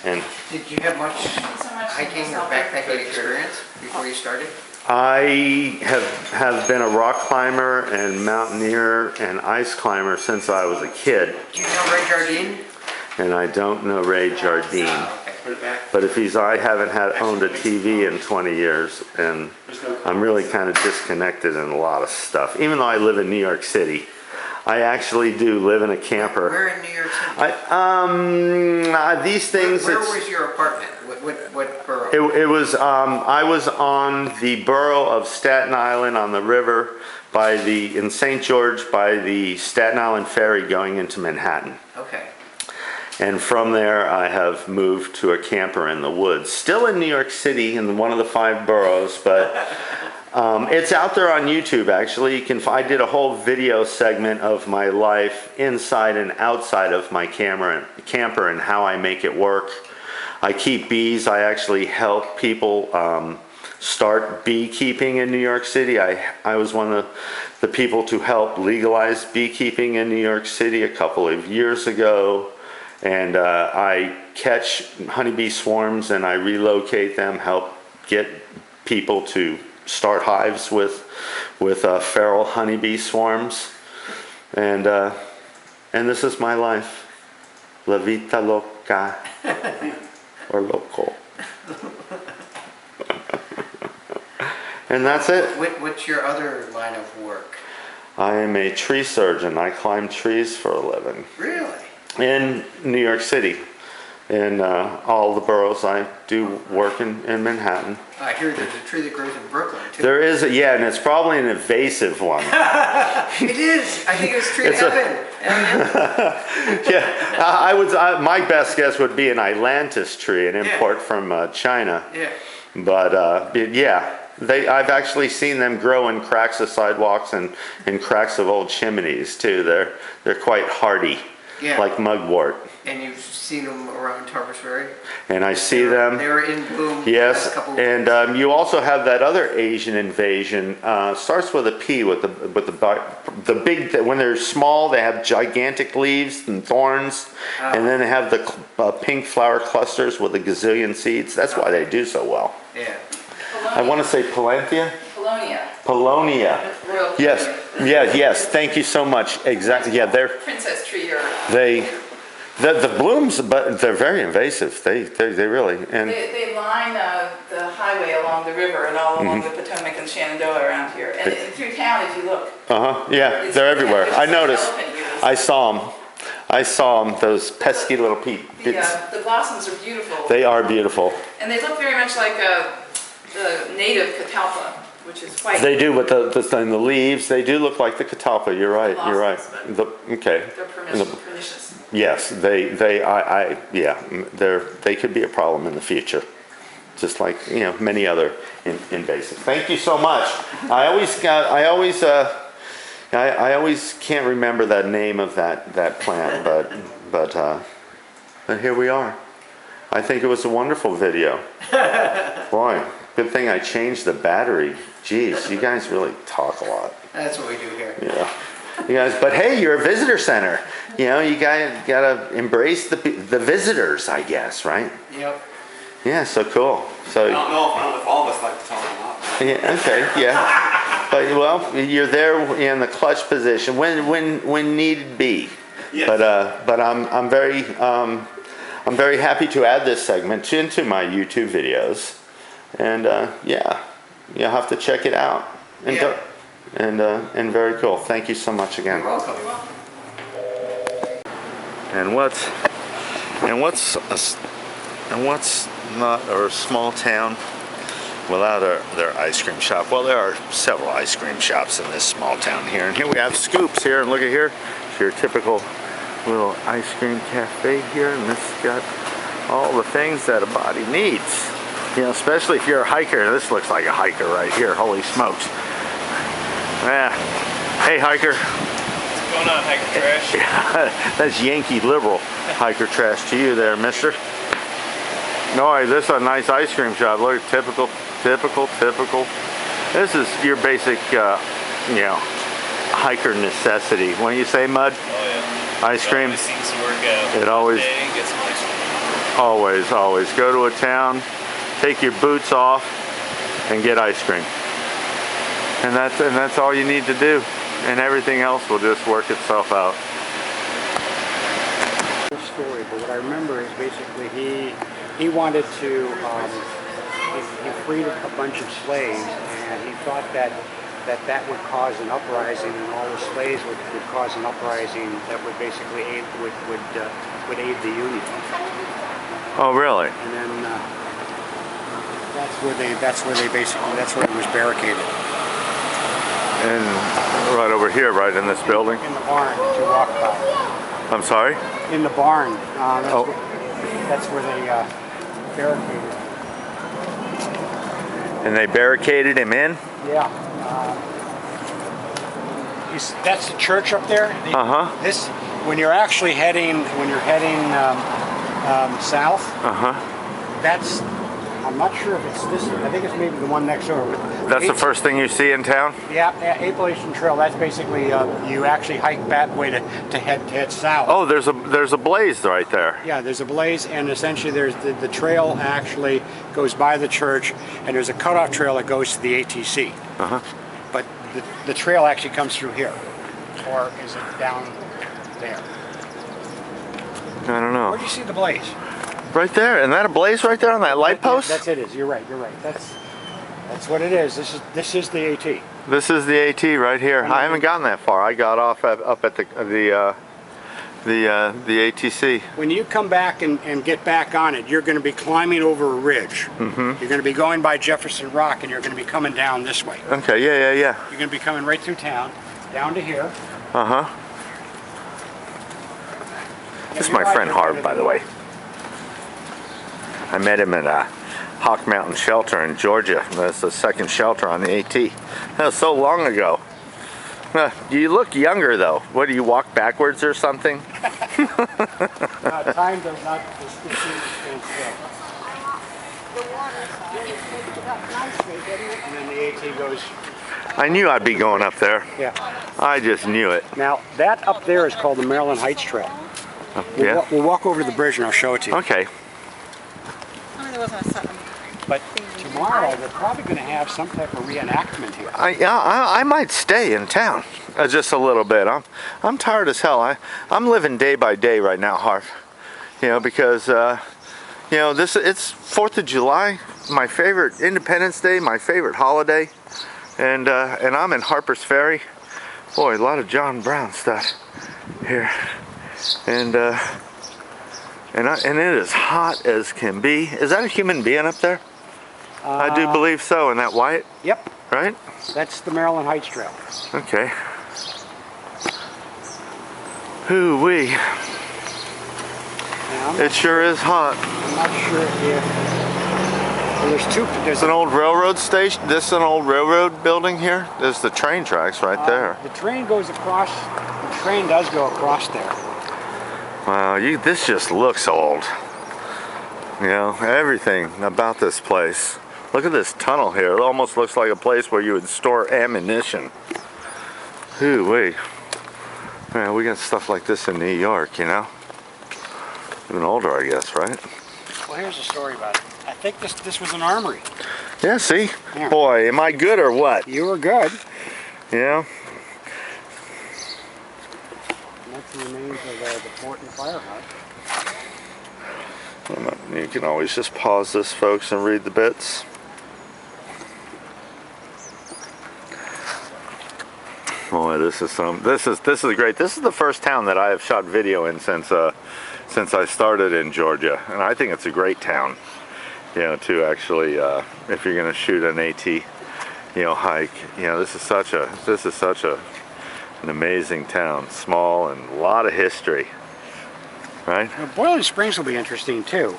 And did you have much hiking or backpacking experience before you started? I have been a rock climber and mountaineer and ice climber since I was a kid. Do you know Ray Jardine? And I don't know Ray Jardine. But if I haven't owned a TV in 20 years, and I'm really kind of disconnected in a lot of stuff. Even though I live in New York City, I actually do live in a camper. Where in New York City? These things. Where was your apartment? What borough? It was. I was on the borough of Staten Island on the river in St. George by the Staten Island Ferry going into Manhattan. Okay. And from there, I have moved to a camper in the woods, still in New York City, in one of the 5 boroughs, but it's out there on YouTube. Actually, I did a whole video segment of my life inside and outside of my camper and how I make it work. I keep bees. I actually help people start beekeeping in New York City. I was one of the people to help legalize beekeeping in New York City a couple of years ago. And I catch honeybee swarms and I relocate them, help get people to start hives with feral honeybee swarms. And this is my life. La vita loca. Or local. And that's it. What's your other line of work? I am a tree surgeon. I climb trees for a living. Really? In New York City. In all the boroughs. I do work in Manhattan. I hear there's a tree that grows in Brooklyn too. There is, and it's probably an invasive one. It is. I think it's tree heaven. Yeah, my best guess would be an Atlantis tree, an import from China. Yeah. But I've actually seen them grow in cracks of sidewalks and in cracks of old chimneys too. They're quite hardy, like mugwort. And you've seen them around Harpers Ferry? And I see them. They were in bloom. Yes, and you also have that other Asian invasion. Starts with a P, with the big. When they're small, they have gigantic leaves and thorns, and then they have the pink flower clusters with a gazillion seeds. That's why they do so well. Yeah. I want to say Palanthea. Polonia. Yes. Yes. Thank you so much. Exactly. Yeah, they're princess tree. Or the blooms, but they're very invasive. They really and they line the highway along the river and all along the Potomac and Shenandoah around here, and through town if you look. Yeah, they're everywhere. I noticed. I saw them. Those pesky little the blossoms are beautiful. They are beautiful. And they look very much like the native catalpa, which is white. They do, with the leaves. They do look like the catalpa. You're right. You're right. Okay. They're pernicious. Yes, they could be a problem in the future, just like many other invasive. Thank you so much. I always can't remember that name of that plant, but here we are. I think it was a wonderful video. Boy, good thing I changed the battery. Jeez, you guys really talk a lot. That's what we do here. Yeah. You guys, but hey, you're a visitor center. You gotta embrace the visitors, I guess, right? Yep. Yeah, so cool. So I don't know if all of us like to talk a lot. Yeah, okay, yeah. But you're there in the clutch position when need be. Yes. But I'm very happy to add this segment into my YouTube videos, and you'll have to check it out. And very cool. Thank you so much again. You're welcome. And what's not a small town without their ice cream shop? Well, there are several ice cream shops in this small town here. And here we have Scoops here, and look at here. your typical little ice cream cafe here, and this has got all the things that a body needs. You know, especially if you're a hiker. This looks like a hiker right here. Holy smokes. Yeah. Hey, hiker. What's going on, hiker trash? Yeah, that's Yankee liberal hiker trash to you there, mister. No, this is a nice ice cream shop. Look, typical. This is your basic, you know, hiker necessity. When you say mud, Oh yeah. ice cream. It seems to work out. It always, Get some ice cream. always go to a town, take your boots off, and get ice cream. And that's all you need to do, and everything else will just work itself out. Story, but what I remember is basically he wanted to he freed a bunch of slaves, and he thought that would cause an uprising, and all the slaves would cause an uprising that would basically aid the Union. Oh, really? And then that's where it was barricaded. And right over here, right in this building? In the barn that you walk by. I'm sorry? In the barn. That's where they barricaded. And they barricaded him in? Yeah. That's the church up there. This, when you're heading south. That's. I'm not sure if it's this. I think it's maybe the one next door. That's the first thing you see in town? Yeah, Appalachian Trail. That's basically you actually hike that way to head south. Oh, there's a blaze right there. Yeah, there's a blaze, and essentially there's the trail actually goes by the church, and there's a cutoff trail that goes to the ATC. But the trail actually comes through here, or is it down there? I don't know. Where do you see the blaze? Right there. Isn't that a blaze right there on that light post? That's it. You're right. That's what it is. This is the AT. This is the AT right here. I haven't gotten that far. I got off up at the ATC. When you come back and get back on it, you're going to be climbing over a ridge. You're going to be going by Jefferson Rock, and you're going to be coming down this way. Okay. Yeah. You're going to be coming right through town, down to here. This is my friend Harp, by the way. I met him at Hawk Mountain Shelter in Georgia. That's the second shelter on the AT. That was so long ago. You look younger though. What, do you walk backwards or something? Time does not stand still. And then the AT goes. I knew I'd be going up there. Yeah. I just knew it. Now that up there is called the Maryland Heights Trail. We'll walk over to the bridge and I'll show it to you. Okay. But tomorrow they're probably going to have some type of reenactment here. I might stay in town just a little bit. I'm tired as hell. I'm living day by day right now, Harp. You know, because you know, it's 4th of July, my favorite Independence Day, my favorite holiday, and I'm in Harpers Ferry. Boy, a lot of John Brown stuff here, and it is hot as can be. Is that a human being up there? I do believe so. And that white? Yep. Right? That's the Maryland Heights Trail. Okay. Hoo-wee. It sure is hot. I'm not sure if there's an old railroad station. This is an old railroad building here. There's the train tracks right there. The train goes across. The train does go across there. Wow, this just looks old. You know, everything about this place. Look at this tunnel here. It almost looks like a place where you would store ammunition. Hoo-wee. Man, we got stuff like this in New York, you know? Even older, I guess, right? Well, here's a story about it. I think this was an armory. Yeah, see? Yeah. Boy, am I good or what? You were good. Yeah. That's the remains of the fort and fire hut. You can always just pause this, folks, and read the bits. Boy, this is great. This is the first town that I have shot video in since I started in Georgia, and I think it's a great town. You know, to actually, if you're going to shoot an AT, you know, hike. You know, this is such a An amazing town, small and a lot of history, right? Now, Boiling Springs will be interesting too,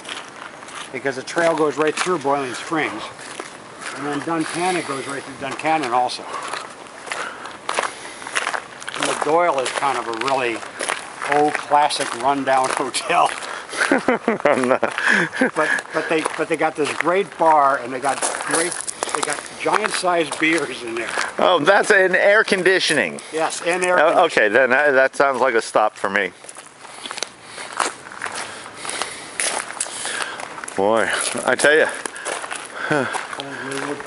because the trail goes right through Boiling Springs, and then Duncannon goes right through Duncannon also. And the Doyle is kind of a really old, classic, rundown hotel. but they got this great bar, and they got giant-sized beers in there. Oh, that's an air conditioning. Yes, and air conditioning. Okay, then that sounds like a stop for me. Boy, I tell you.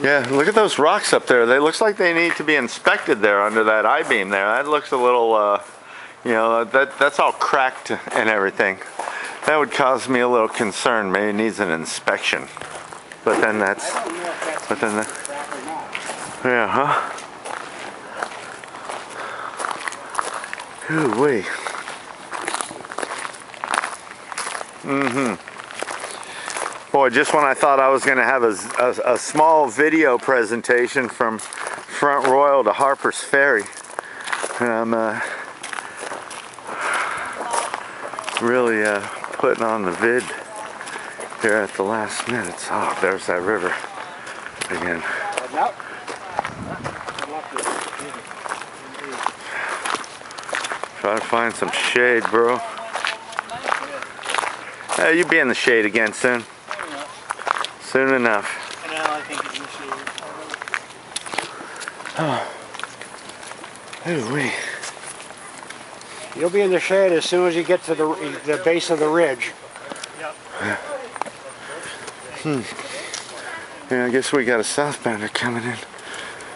Yeah, look at those rocks up there. They looks like they need to be inspected there under that I-beam there. That looks a little, you know, that's all cracked and everything. That would cause me a little concern. Maybe it needs an inspection. But then that's, I don't know if that's but then crack or not. yeah, huh? Ooh-wee. Boy, just when I thought I was going to have a small video presentation from Front Royal to Harpers Ferry, and I'm really putting on the vid here at the last minute. Oh, there's that river again. Try to find some shade, bro. Hey, you be in the shade again soon. Soon enough. Oh. Ooh-wee. You'll be in the shade as soon as you get to the base of the ridge. Yeah, I guess we got a southbounder coming in.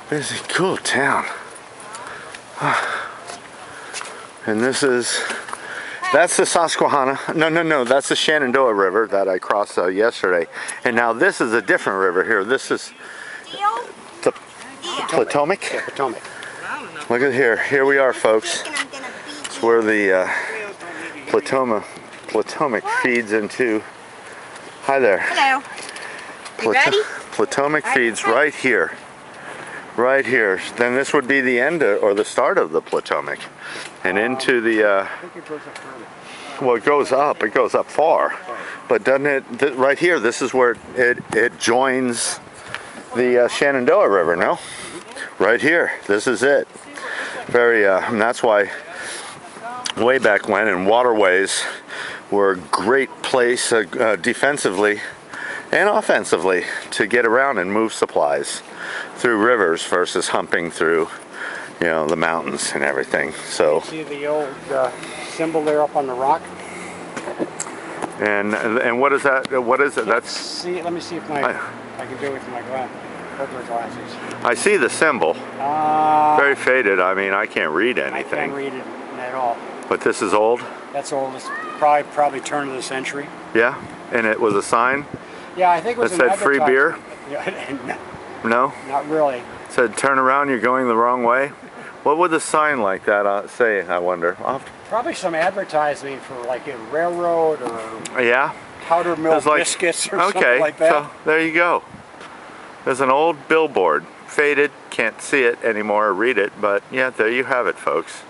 This is a cool town. And that's the Susquehanna. No, that's the Shenandoah River that I crossed yesterday. And now this is a different river here. This is the Potomac? Yeah, Potomac. Look at here. Here we are, folks. It's where the Potomac feeds into. Hi there. Hello. You ready? Potomac feeds right here. Right here. Then this would be the end or the start of the Potomac. And into the, well, it goes up far. But doesn't it, right here, this is where it joins the Shenandoah River, no? Right here, this is it. Very, and that's why way back when, and waterways were a great place defensively and offensively to get around and move supplies through rivers versus humping through, you know, the mountains and everything. So see the old symbol there up on the rock. And what is that? What is it? That's. See, let me see if I can do it with my glasses. I see the symbol. Very faded. I mean, I can't read anything. I can't read it at all. But this is old. That's old. It's probably turn of the century. Yeah, and it was a sign. Yeah, I think it was. That said free beer. No. Not really. It said turn around. You're going the wrong way. What would the sign like that say? I wonder. Probably some advertising for like a railroad or yeah, powder mill biscuits or something like that. So there you go. There's an old billboard, faded, can't see it anymore or read it, but yeah, there you have it, folks.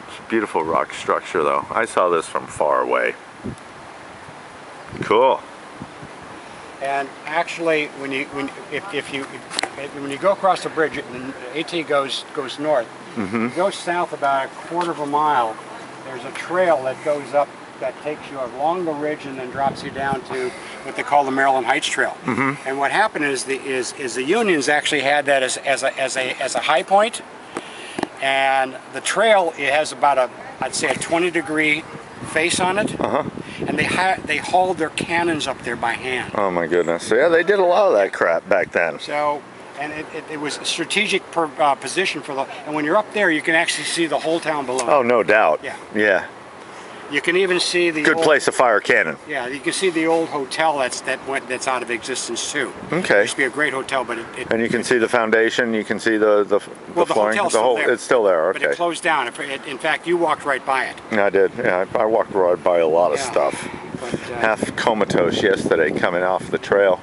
It's a beautiful rock structure, though. I saw this from far away. Cool. And actually, when you go across the bridge, and the AT goes north. Mm-hmm. You go south about a quarter of a mile. There's a trail that goes up that takes you along the ridge and then drops you down to what they call the Maryland Heights Trail. Mm-hmm. And what happened is the Unions actually had that as a high point, and the trail, it has about I'd say a 20-degree face on it. Uh-huh. And they hauled their cannons up there by hand. Oh my goodness! So, yeah, they did a lot of that crap back then. So, and it was a strategic position for and when you're up there, you can actually see the whole town below. Oh, no doubt. Yeah. Yeah. You can even see the good place to fire a cannon. Yeah, you can see the old hotel that's out of existence too. Okay. It used to be a great hotel, but and you can see the foundation. You can see the flooring. Hotel's still there. It's still there. Okay. But it closed down. In fact, you walked right by it. I did. Yeah, I walked right by a lot of stuff. But, half comatose yesterday coming off the trail.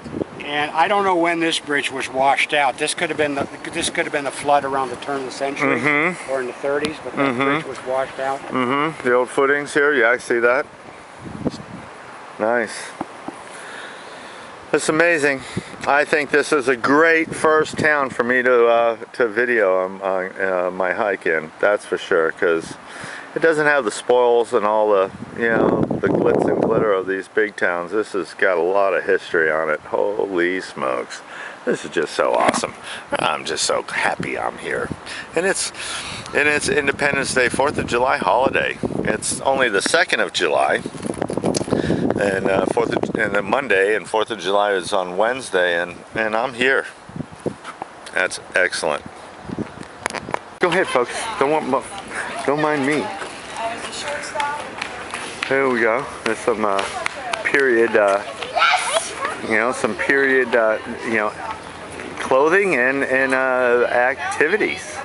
And I don't know when this bridge was washed out. This could have been the flood around the turn of the century or in the 30s, but that bridge was washed out. The old footings here, yeah, I see that. Nice. It's amazing. I think this is a great first town for me to video my hike in. That's for sure, because it doesn't have the spoils and all the, you know, the glitz and glitter of these big towns. This has got a lot of history on it. Holy smokes. This is just so awesome. I'm just so happy I'm here. And it's Independence Day, 4th of July holiday. It's only the 2nd of July. And then Monday and 4th of July is on Wednesday, and I'm here. That's excellent. Go ahead, folks. Don't mind me. There we go. There's some period, you know, some period, you know, clothing and activities.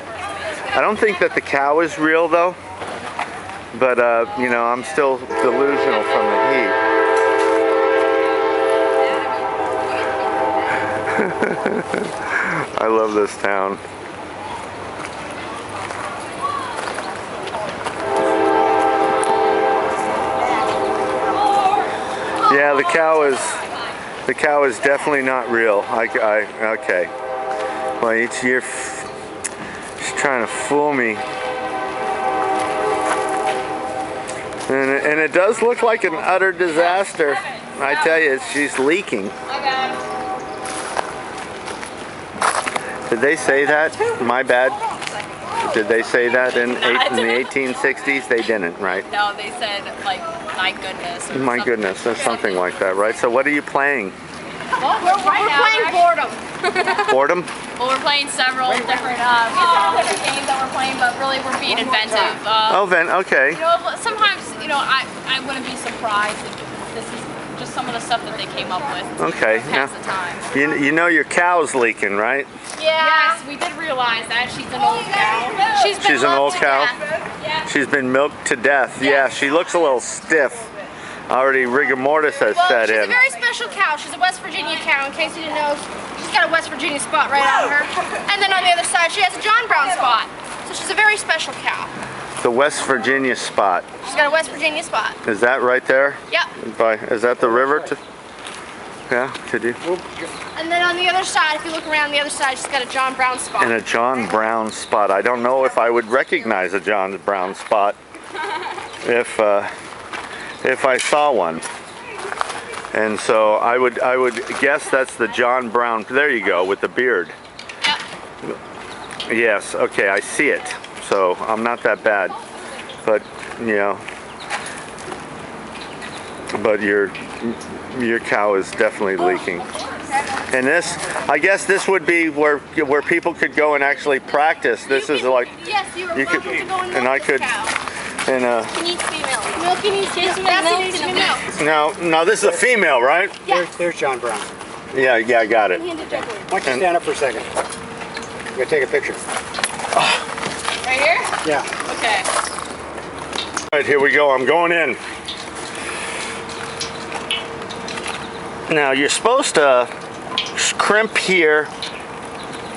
I don't think that the cow is real though, but you know, I'm still delusional from the heat. I love this town. Yeah, the cow is definitely not real. Okay. Well, you're just trying to fool me. And it does look like an utter disaster. I tell you, she's leaking. Did they say that? My bad. Did they say that in the 1860s? They didn't, right? No, they said, like, my goodness. Or My goodness, there's something like that, right? So what are you playing? Well, we're playing boredom. Boredom? Well, we're playing several different games that we're playing, but really we're being inventive. Okay. You know, sometimes, you know, I wouldn't be surprised if this is just some of the stuff that they came up with. Okay. Pass the time. You know your cow's leaking, right? Yeah. Yes, we did realize that. She's an old cow. She's an old cow? Yeah. She's been milked to death. Yeah, she looks a little stiff. Already rigor mortis has set in. She's a very special cow. She's a West Virginia cow, in case you didn't know. She's got a West Virginia spot right on her. And then on the other side, she has a John Brown spot. So she's a very special cow. The West Virginia spot. She's got a West Virginia spot. Is that right there? Yep. Is that the river? Yeah, could you? And then on the other side, if you look around the other side, she's got a John Brown spot. And a John Brown spot. I don't know if I would recognize a John Brown spot if I saw one. And so I would guess that's the John Brown. There you go, with the beard. Yep. Yes, okay, I see it. So I'm not that bad. But, you know, but your cow is definitely leaking. And this, I guess this would be where people could go and actually practice. This is like, yes, you could go and I could, and needs female. Milk needs milk. no, this is a female, right? Yeah. There's John Brown. Yeah, I got it. Why don't you stand up for a second? I'm gonna take a picture. Right here? Yeah. Okay. All right, here we go. I'm going in. Now you're supposed to crimp here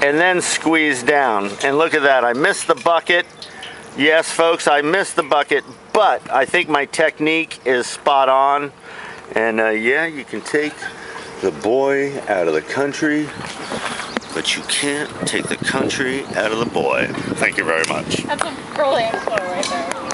and then squeeze down. And look at that, I missed the bucket. Yes, folks, I missed the bucket, but I think my technique is spot on. And yeah, you can take the boy out of the country, but you can't take the country out of the boy. Thank you very much. That's a brilliant quote right there.